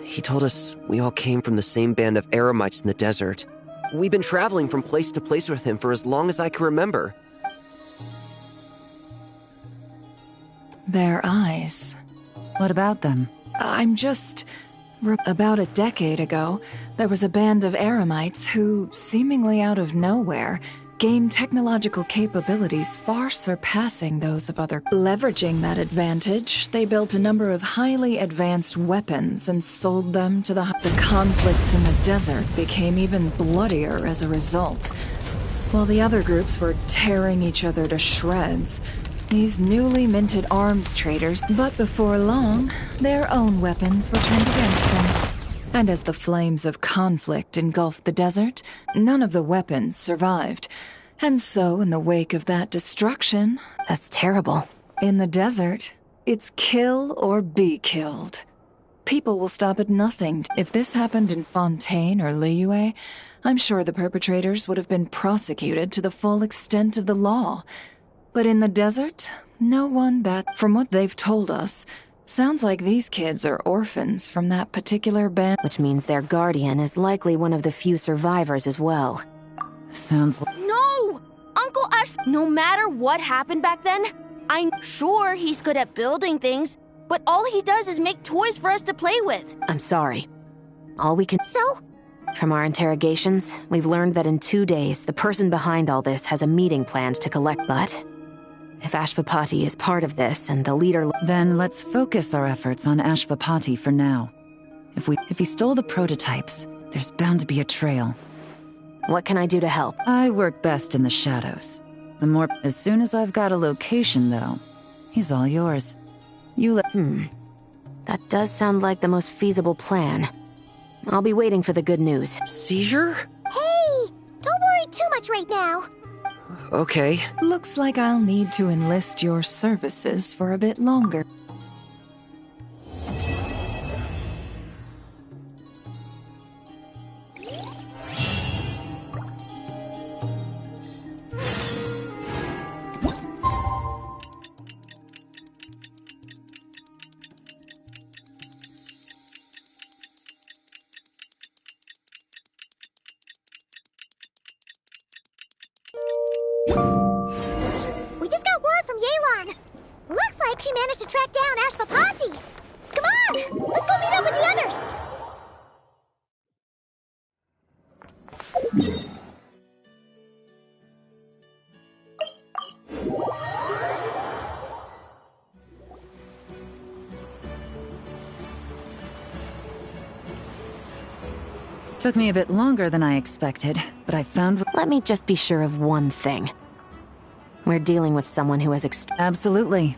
He told us we all came from the same band of eremites in the desert. We've been traveling from place to place with him for as long as I can remember. Their eyes. What about them? I'm just... About a decade ago, there was a band of eremites who, seemingly out of nowhere, gained technological capabilities far surpassing those of other. Leveraging that advantage, they built a number of highly advanced weapons and sold them to the conflicts in the desert became even bloodier as a result. While the other groups were tearing each other to shreds, these newly minted arms traders, but before long, their own weapons were turned against them. And as the flames of conflict engulfed the desert, none of the weapons survived. And so, in the wake of that destruction... That's terrible. In the desert, it's kill or be killed. People will stop at nothing. If this happened in Fontaine or Liyue, I'm sure the perpetrators would have been prosecuted to the full extent of the law. But in the desert, no one From what they've told us, sounds like these kids are orphans from that particular band. Which means their guardian is likely one of the few survivors as well. Sounds like... No! Uncle Ash, no matter what happened back then, I'm sure he's good at building things, but all he does is make toys for us to play with. I'm sorry. All we can... So? From our interrogations, we've learned that in 2 days, the person behind all this has a meeting planned to collect... But if Ashvapati is part of this and the leader... Then let's focus our efforts on Ashvapati for now. If he stole the prototypes, there's bound to be a trail. What can I do to help? I work best in the shadows. As soon as I've got a location, though, he's all yours. That does sound like the most feasible plan. I'll be waiting for the good news. Seizure? Hey! Don't worry too much right now. Okay. Looks like I'll need to enlist your services for a bit longer. We just got word from Yelan. Looks like she managed to track down Ashvapati. Come on, let's go meet up with the others. Took me a bit longer than I expected, but I found... Let me just be sure of one thing. We're dealing with someone who has Absolutely.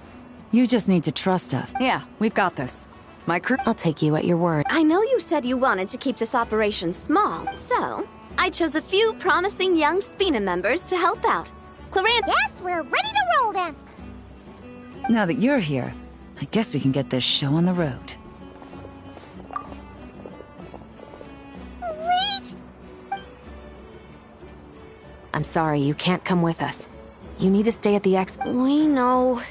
You just need to trust us. Yeah, we've got this. My crew... I'll take you at your word. I know you said you wanted to keep this operation small, so I chose a few promising young Spina members to help out. Clorinde... Yes, we're ready to roll then. Now that you're here, I guess we can get this show on the road. Wait! I'm sorry, you can't come with us. You need to stay at the Expo. We know.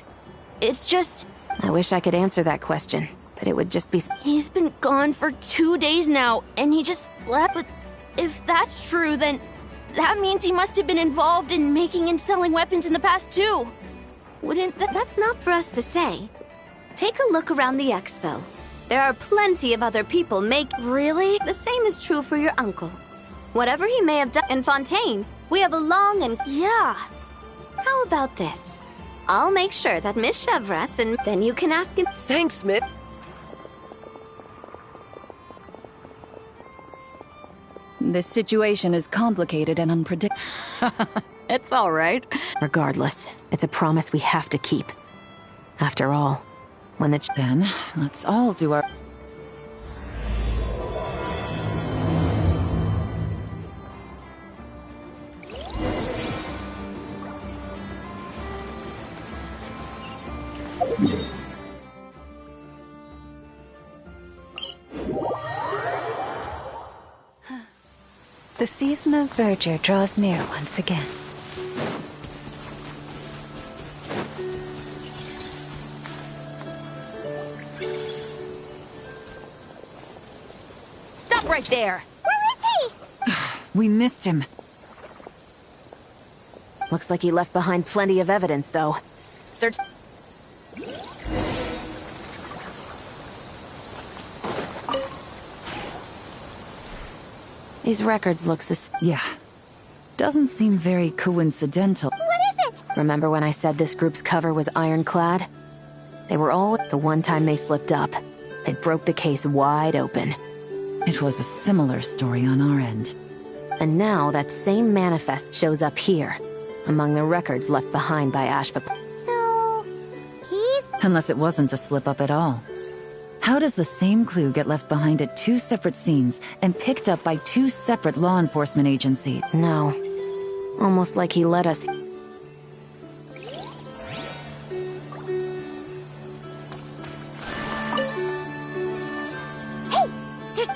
It's just... I wish I could answer that question, but it would just be... He's been gone for 2 days now, and he just left. But if that's true, then that means he must have been involved in making and selling weapons in the past too. Wouldn't that... That's not for us to say. Take a look around the Expo. There are plenty of other people Really? The same is true for your uncle. Whatever he may have done in Fontaine, we have a long and... Yeah. How about this? I'll make sure that Miss Chevreuse and then you can ask him... Thanks, Mitt. This situation is complicated and unpredictable. It's all right. Regardless, it's a promise we have to keep. After all, when the... Then, let's all do our... The season of verdure draws near once again. Stop right there! Where is he? We missed him. Looks like he left behind plenty of evidence, though. Search... These records look Yeah. Doesn't seem very coincidental. What is it? Remember when I said this group's cover was ironclad? They were all... The one time they slipped up, it broke the case wide open. It was a similar story on our end. And now that same manifest shows up here, among the records left behind by Ashvapati. So... he's... Unless it wasn't a slip-up at all. How does the same clue get left behind at two separate scenes and picked up by two separate law enforcement agencies? No. Almost like he let us...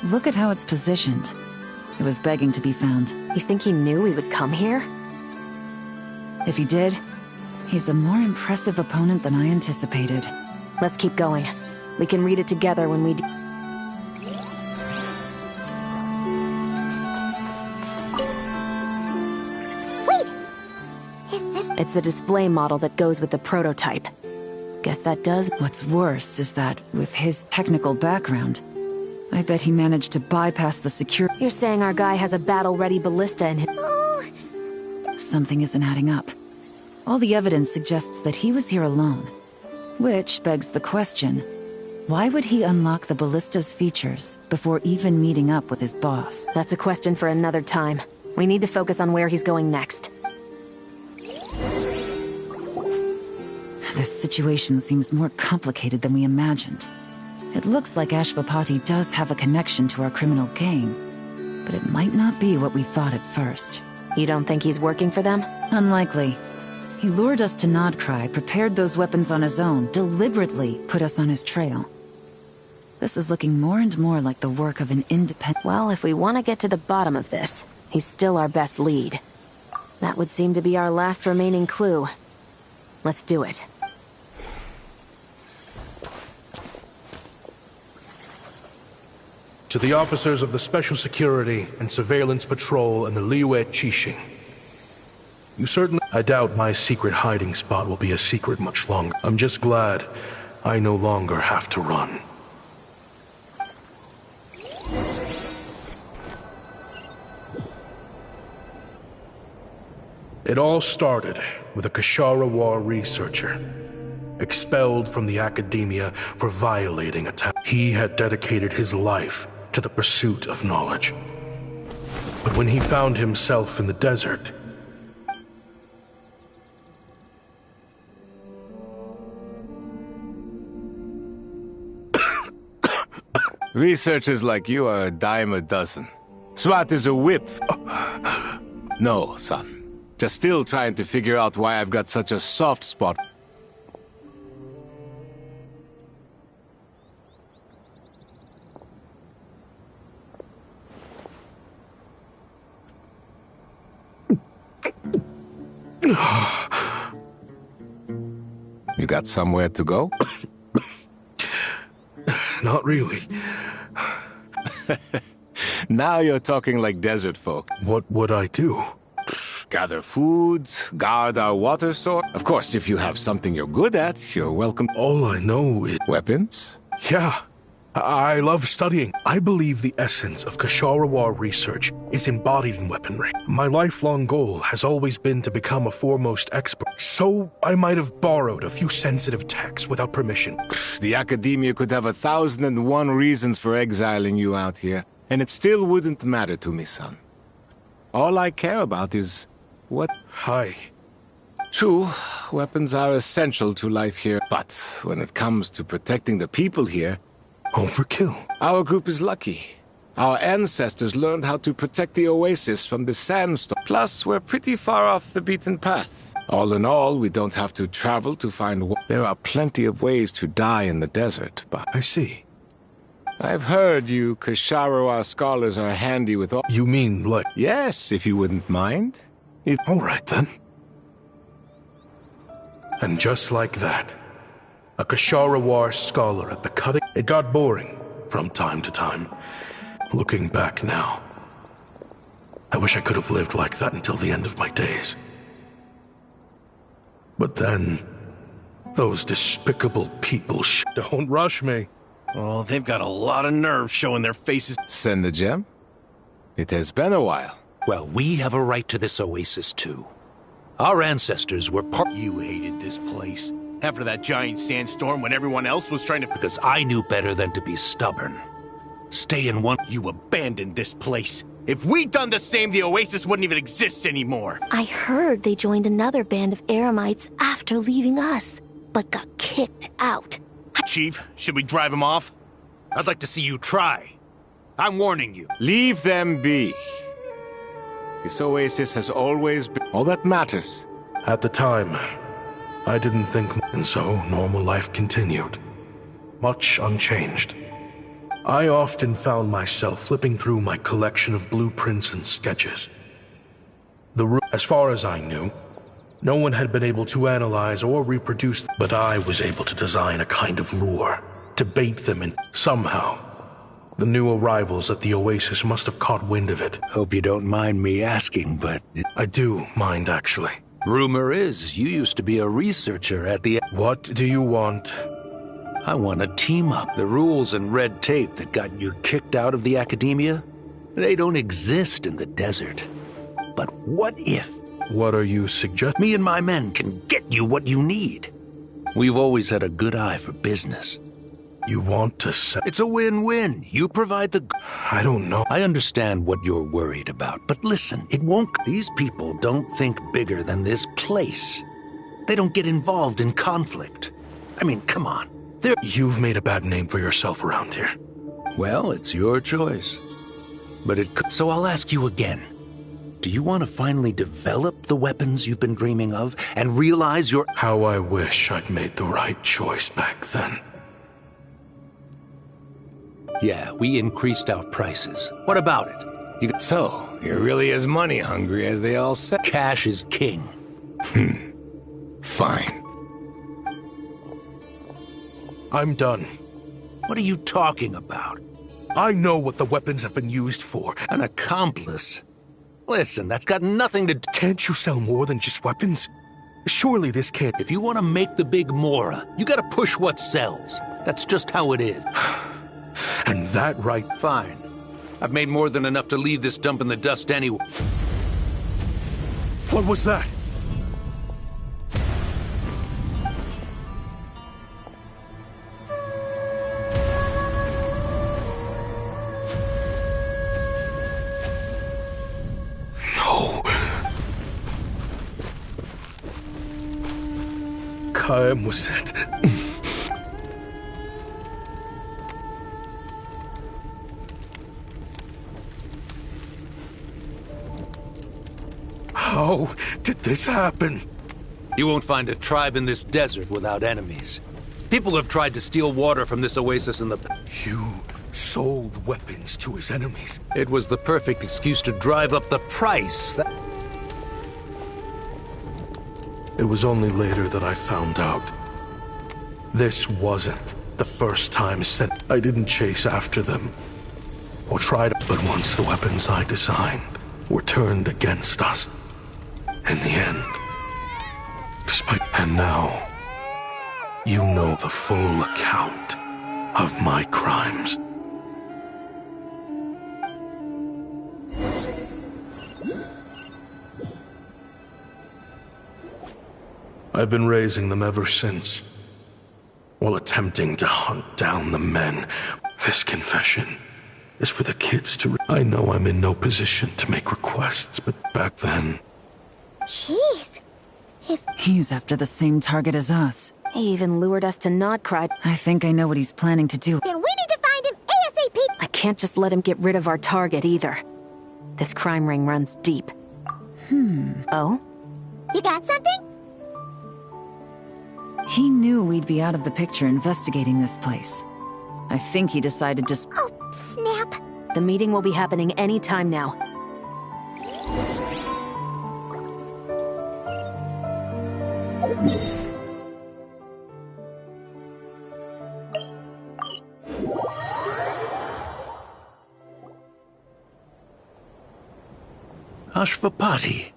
Look at how it's positioned. It was begging to be found. You think he knew we would come here? If he did, he's a more impressive opponent than I anticipated. Let's keep going. We can read it together when we do. Wait! Is this... It's the display model that goes with the prototype. Guess that does... What's worse is that, with his technical background, I bet he managed to bypass the security... You're saying our guy has a battle-ready ballista in him? Oh... Something isn't adding up. All the evidence suggests that he was here alone. Which begs the question... Why would he unlock the ballista's features before even meeting up with his boss? That's a question for another time. We need to focus on where he's going next. This situation seems more complicated than we imagined. It looks like Ashvapati does have a connection to our criminal gang, but it might not be what we thought at first. You don't think he's working for them? Unlikely. He lured us to Nod-Krai, prepared those weapons on his own, deliberately put us on his trail. This is looking more and more like the work of an independent... Well, if we want to get to the bottom of this, he's still our best lead. That would seem to be our last remaining clue. Let's do it. To the officers of the Special Security and Surveillance Patrol and the Liyue Qixing. You certainly... I doubt my secret hiding spot will be a secret much longer. I'm just glad I no longer have to run. It all started with a Curatorium researcher, expelled from the academia for violating a task. He had dedicated his life to the pursuit of knowledge. But when he found himself in the desert, researchers like you are a dime a dozen. SWAT is a whip. No, son. Just still trying to figure out why I've got such a soft spot. You got somewhere to go? Not really. Now you're talking like desert folk. What would I do? Gather foods, guard our water source. Of course, if you have something you're good at, you're welcome. All I know is... Weapons? Yeah. I love studying. I believe the essence of Curatorium research is embodied in weaponry. My lifelong goal has always been to become a foremost expert, so I might have borrowed a few sensitive texts without permission. The academia could have 1,001 reasons for exiling you out here, and it still wouldn't matter to me, son. All I care about is what... Hi. True, weapons are essential to life here, but when it comes to protecting the people here... Overkill. Our group is lucky. Our ancestors learned how to protect the oasis from the sandstorm. Plus, we're pretty far off the beaten path. All in all, we don't have to travel to find... There are plenty of ways to die in the desert, but... I see. I've heard you Kasharawa scholars are handy with all... You mean, like... Yes, if you wouldn't mind. All right, then. And just like that, a Kasharawar scholar at the cutting... It got boring from time to time. Looking back now, I wish I could have lived like that until the end of my days. But then, those despicable people Don't rush me. Oh, they've got a lot of nerve showing their faces. Send the gem? It has been a while. Well, we have a right to this oasis, too. Our ancestors were part... You hated this place. After that giant sandstorm when everyone else was trying to... Because I knew better than to be stubborn. Stay in one... You abandoned this place. If we'd done the same, the oasis wouldn't even exist anymore. I heard they joined another band of Eremites after leaving us, but got kicked out. Chief, should we drive him off? I'd like to see you try. I'm warning you. Leave them be. This oasis has always been all that matters. At the time, I didn't think... And so, normal life continued. Much unchanged. I often found myself flipping through my collection of blueprints and sketches. As far as I knew, no one had been able to analyze or reproduce them, but I was able to design a kind of lure, to bait them in. Somehow, the new arrivals at the oasis must have caught wind of it. Hope you don't mind me asking, but... I do mind, actually. Rumor is you used to be a researcher at the... What do you want? I want to team up. The rules and red tape that got you kicked out of the academia, they don't exist in the desert. But what if... What are you suggesting? Me and my men can get you what you need. We've always had a good eye for business. You want to say... It's a win-win. You provide the... I don't know. I understand what you're worried about, but listen, it won't... These people don't think bigger than this place. They don't get involved in conflict. I mean, come on. You've made a bad name for yourself around here. Well, it's your choice. But it could... So I'll ask you again. Do you want to finally develop the weapons you've been dreaming of and realize your... How I wish I'd made the right choice back then. Yeah, we increased our prices. What about it? So, you're really as money hungry as they all say? Cash is king. Fine. I'm done. What are you talking about? I know what the weapons have been used for. An accomplice? Listen, that's got nothing to do... Can't you sell more than just weapons? Surely this can't... If you want to make the big Mora, you gotta push what sells. That's just how it is. And that right... Fine. I've made more than enough to leave this dump in the dust anyway. What was that? Kaem was it? How did this happen? You won't find a tribe in this desert without enemies. People have tried to steal water from this oasis in the... You sold weapons to his enemies. It was the perfect excuse to drive up the price. It was only later that I found out. This wasn't the first time since I didn't chase after them or try to, but once the weapons I designed were turned against us. In the end, and now, you know the full account of my crimes. I've been raising them ever since, while attempting to hunt down the men. This confession is for the kids to... I know I'm in no position to make requests, but back then... Jeez. He's after the same target as us. He even lured us to Nod-Krai. I think I know what he's planning to do. Then we need to find him ASAP! I can't just let him get rid of our target either. This crime ring runs deep. Oh? You got something? He knew we'd be out of the picture investigating this place. I think he decided to... Oh, snap. The meeting will be happening any time now. Ashvapati.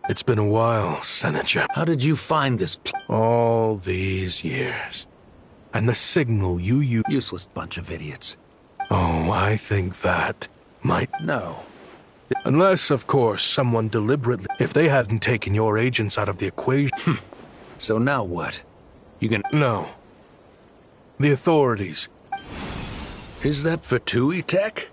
It's been a while, Senator. How did you find this all these years. And the signal you use... Useless bunch of idiots. Oh, I think that might... No. Unless, of course, someone deliberately... If they hadn't taken your agents out of the equation... So now what? You can... No. The authorities. Is that Fatui tech?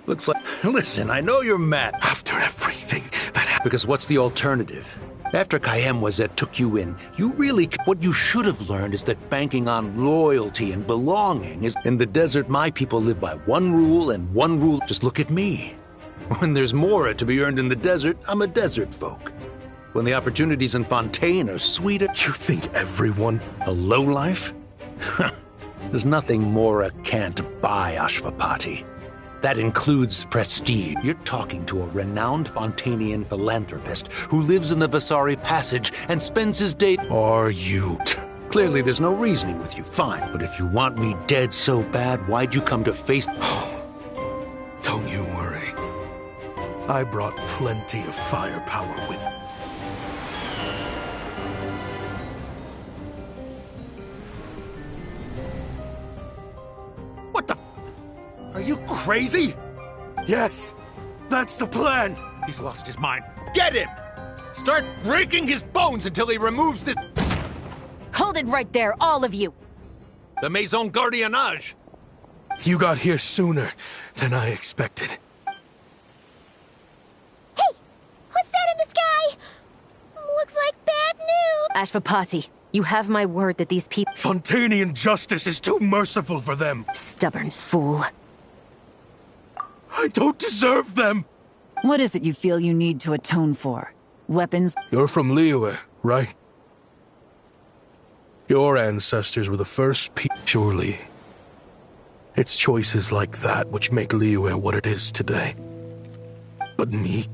Looks like... Listen, I know you're mad. After everything that happened... Because what's the alternative? After Kayem took you in, you really... What you should have learned is that banking on loyalty and belonging is... In the desert, my people live by one rule and one rule... Just look at me. When there's more to be earned in the desert, I'm a desert folk. When the opportunities in Fontaine are sweeter... You think everyone... A lowlife? There's nothing Mora can't buy, Ashvapati. That includes prestige. You're talking to a renowned Fontanian philanthropist who lives in the Vasari Passage and spends his day... Are you... Clearly there's no reasoning with you, fine. But if you want me dead so bad, why'd you come to face... Don't you worry. I brought plenty of firepower with... What the... Are you crazy? Yes, that's the plan. He's lost his mind. Get him! Start breaking his bones until he removes this... Hold it right there, all of you! The Maison Gardiennage! You got here sooner than I expected. Hey! What's that in the sky? Looks like bad news! Ashvapati, you have my word that these people... Fontanian justice is too merciful for them. Stubborn fool. I don't deserve them! What is it you feel you need to atone for? Weapons? You're from Liyue, right? Your ancestors were the first people. Surely, it's choices like that which make Liyue what it is today. But me?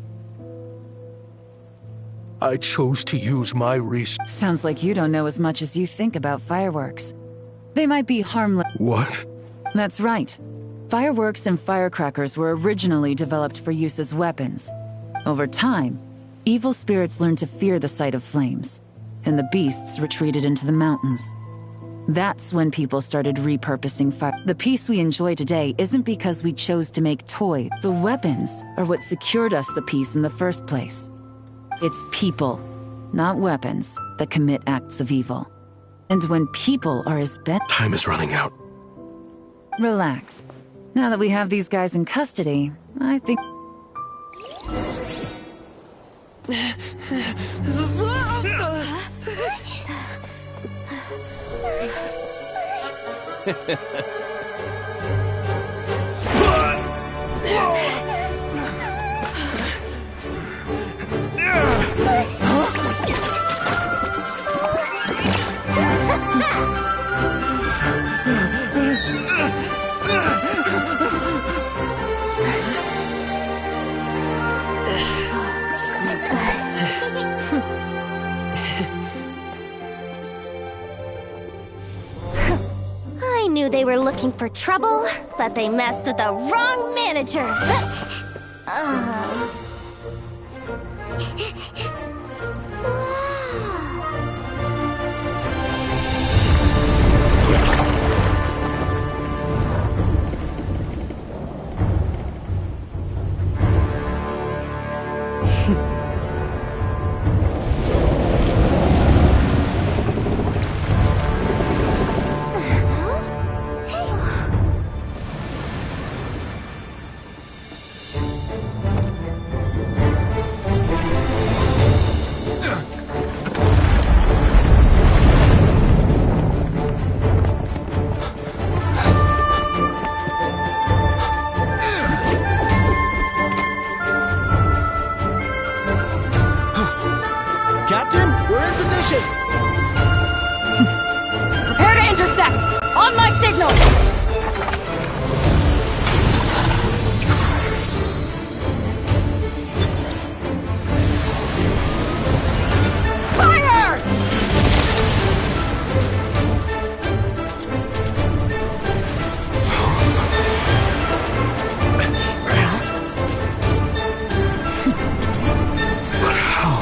I chose to use my resources. Sounds like you don't know as much as you think about fireworks. They might be harmless. What? That's right. Fireworks and firecrackers were originally developed for use as weapons. Over time, evil spirits learned to fear the sight of flames, and the beasts retreated into the mountains. That's when people started repurposing fire. The peace we enjoy today isn't because we chose to make toys. The weapons are what secured us the peace in the first place. It's people, not weapons, that commit acts of evil. And when people are as bent... Time is running out. Relax. Now that we have these guys in custody, I think... I knew they were looking for trouble, but they messed with the wrong manager. Captain, we're in position! Prepare to intercept! On my signal! Fire! But how?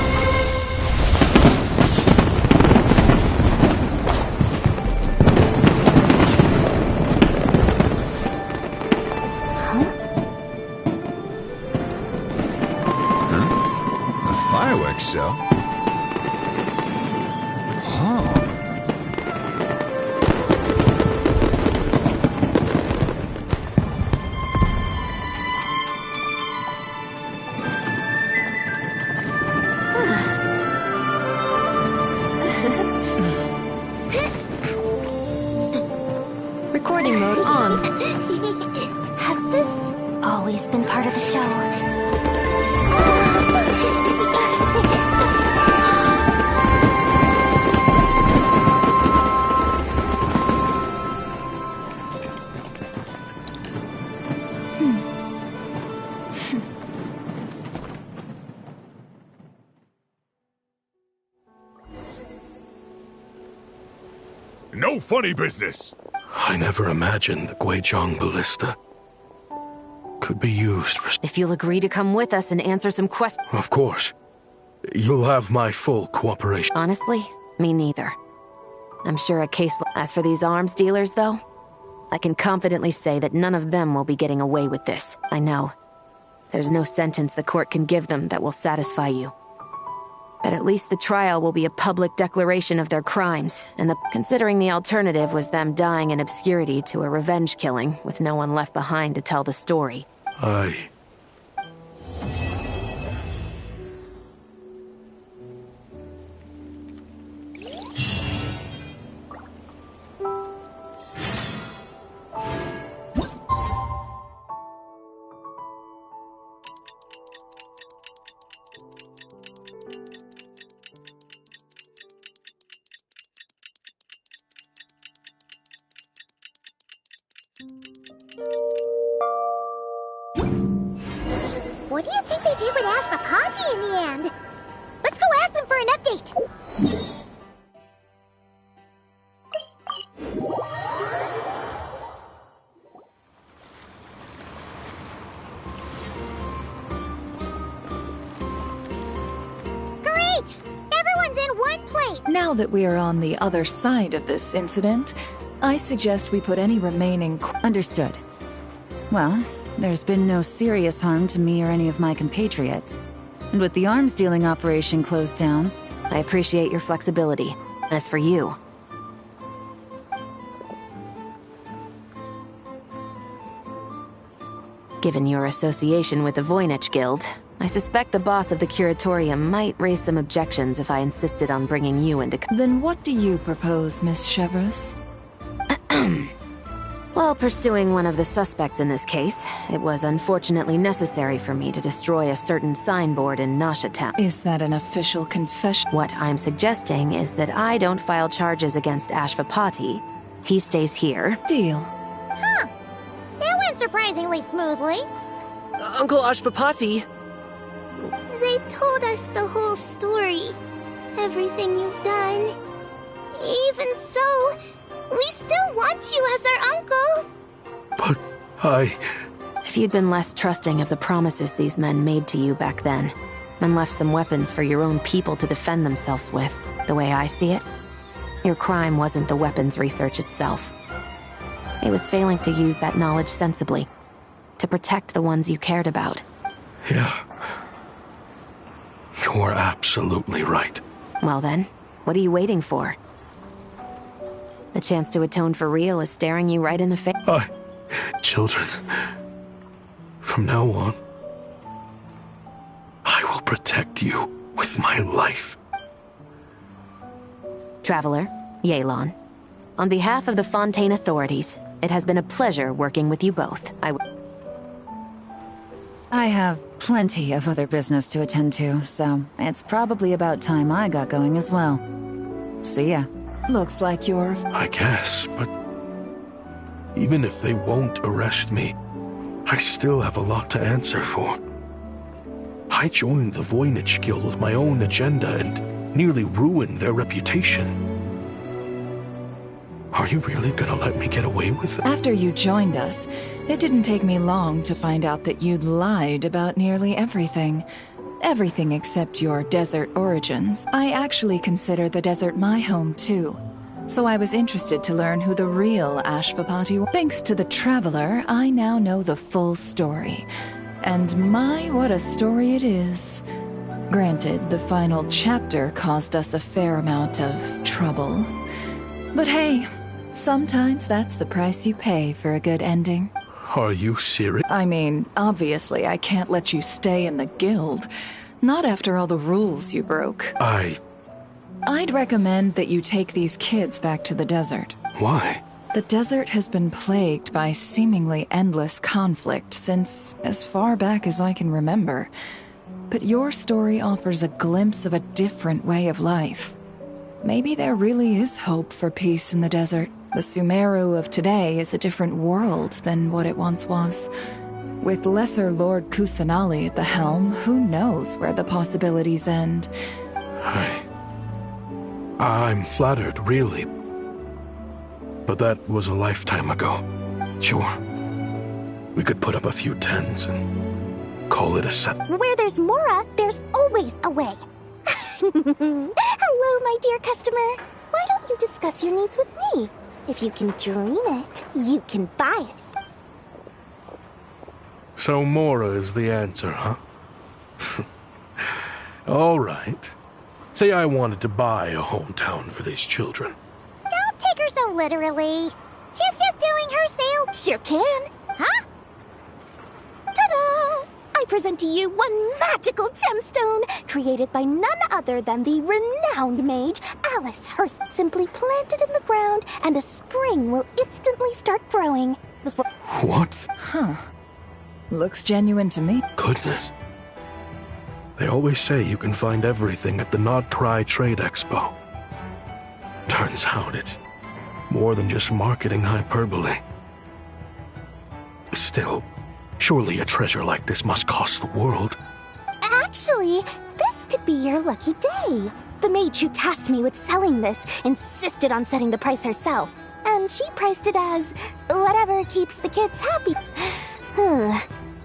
Fireworks show? Oh. Recording mode on. Has this always been part of the show? No funny business! I never imagined the Guizhong Ballista could be used for... If you'll agree to come with us and answer some questions... Of course. You'll have my full cooperation. Honestly, me neither. I'm sure a case... As for these arms dealers, though, I can confidently say that none of them will be getting away with this. I know. There's no sentence the court can give them that will satisfy you. But at least the trial will be a public declaration of their crimes, and considering the alternative was them dying in obscurity to a revenge killing, with no one left behind to tell the story. What do you think they did with Ashvapati in the end? Let's go ask them for an update. Great! Everyone's in one plate! Now that we are on the other side of this incident, I suggest we put any remaining... Understood. Well, there's been no serious harm to me or any of my compatriots. And with the arms dealing operation closed down... I appreciate your flexibility. As for you... Given your association with the Voynich Guild, I suspect the boss of the Curatorium might raise some objections if I insisted on bringing you into... Then what do you propose, Miss Chevreuse? While pursuing one of the suspects in this case, it was unfortunately necessary for me to destroy a certain signboard in Nasha Town. Is that an official confession? What I'm suggesting is that I don't file charges against Ashvapati. He stays here. Deal. Huh. That went surprisingly smoothly. Uncle Ashvapati! They told us the whole story. Everything you've done. Even so, we still want you as our uncle. But If you'd been less trusting of the promises these men made to you back then, and left some weapons for your own people to defend themselves with, the way I see it, your crime wasn't the weapons research itself. It was failing to use that knowledge sensibly, to protect the ones you cared about. Yeah. You're absolutely right. Well then, what are you waiting for? The chance to atone for real is staring you right in the face. Children, from now on, I will protect you with my life. Traveler, Yelan, on behalf of the Fontaine authorities, it has been a pleasure working with you both. I have plenty of other business to attend to, so it's probably about time I got going as well. See ya. Looks like you're... I guess, but even if they won't arrest me, I still have a lot to answer for. I joined the Voynich Guild with my own agenda and nearly ruined their reputation. Are you really gonna let me get away with it? After you joined us, it didn't take me long to find out that you'd lied about nearly everything. Everything except your desert origins. I actually consider the desert my home too. So I was interested to learn who the real Ashvapati was. Thanks to the Traveler, I now know the full story. And my, what a story it is. Granted, the final chapter caused us a fair amount of trouble. But hey, sometimes that's the price you pay for a good ending. Are you serious? I mean, obviously I can't let you stay in the guild. Not after all the rules you broke. I'd recommend that you take these kids back to the desert. Why? The desert has been plagued by seemingly endless conflict since as far back as I can remember. But your story offers a glimpse of a different way of life. Maybe there really is hope for peace in the desert. The Sumeru of today is a different world than what it once was. With Lesser Lord Kusanali at the helm, who knows where the possibilities end? I'm flattered, really. But that was a lifetime ago. Sure. We could put up a few tents and call it a set. Where there's Mora, there's always a way. Hello, my dear customer. Why don't you discuss your needs with me? If you can dream it, you can buy it. So Mora is the answer, huh? All right. Say I wanted to buy a hometown for these children. Don't take her so literally. She's just doing her sale. Sure can. Huh? Ta-da! I present to you one magical gemstone, created by none other than the renowned mage Alice Hurst. Simply plant it in the ground, and a spring will instantly start growing. Before... What? Huh. Looks genuine to me. Goodness. They always say you can find everything at the Nod-Krai Trade Expo. Turns out it's more than just marketing hyperbole. Still, surely a treasure like this must cost the world. Actually, this could be your lucky day. The mage who tasked me with selling this insisted on setting the price herself, and she priced it as whatever keeps the kids happy.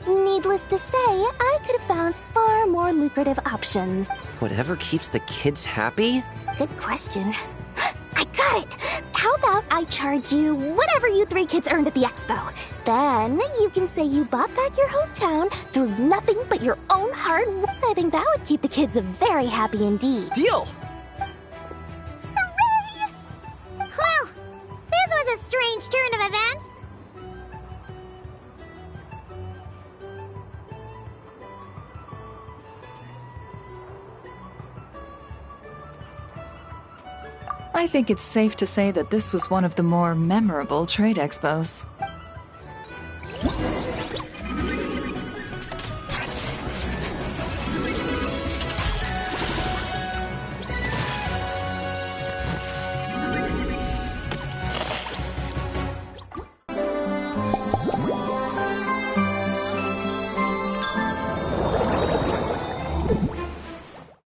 Needless to say, I could have found far more lucrative options. Whatever keeps the kids happy? Good question. I got it! How about I charge you whatever you three kids earned at the expo? Then you can say you bought back your hometown through nothing but your own hard work. I think that would keep the kids very happy indeed. Deal! Hooray! Well, this was a strange turn of events. I think it's safe to say that this was one of the more memorable trade expos.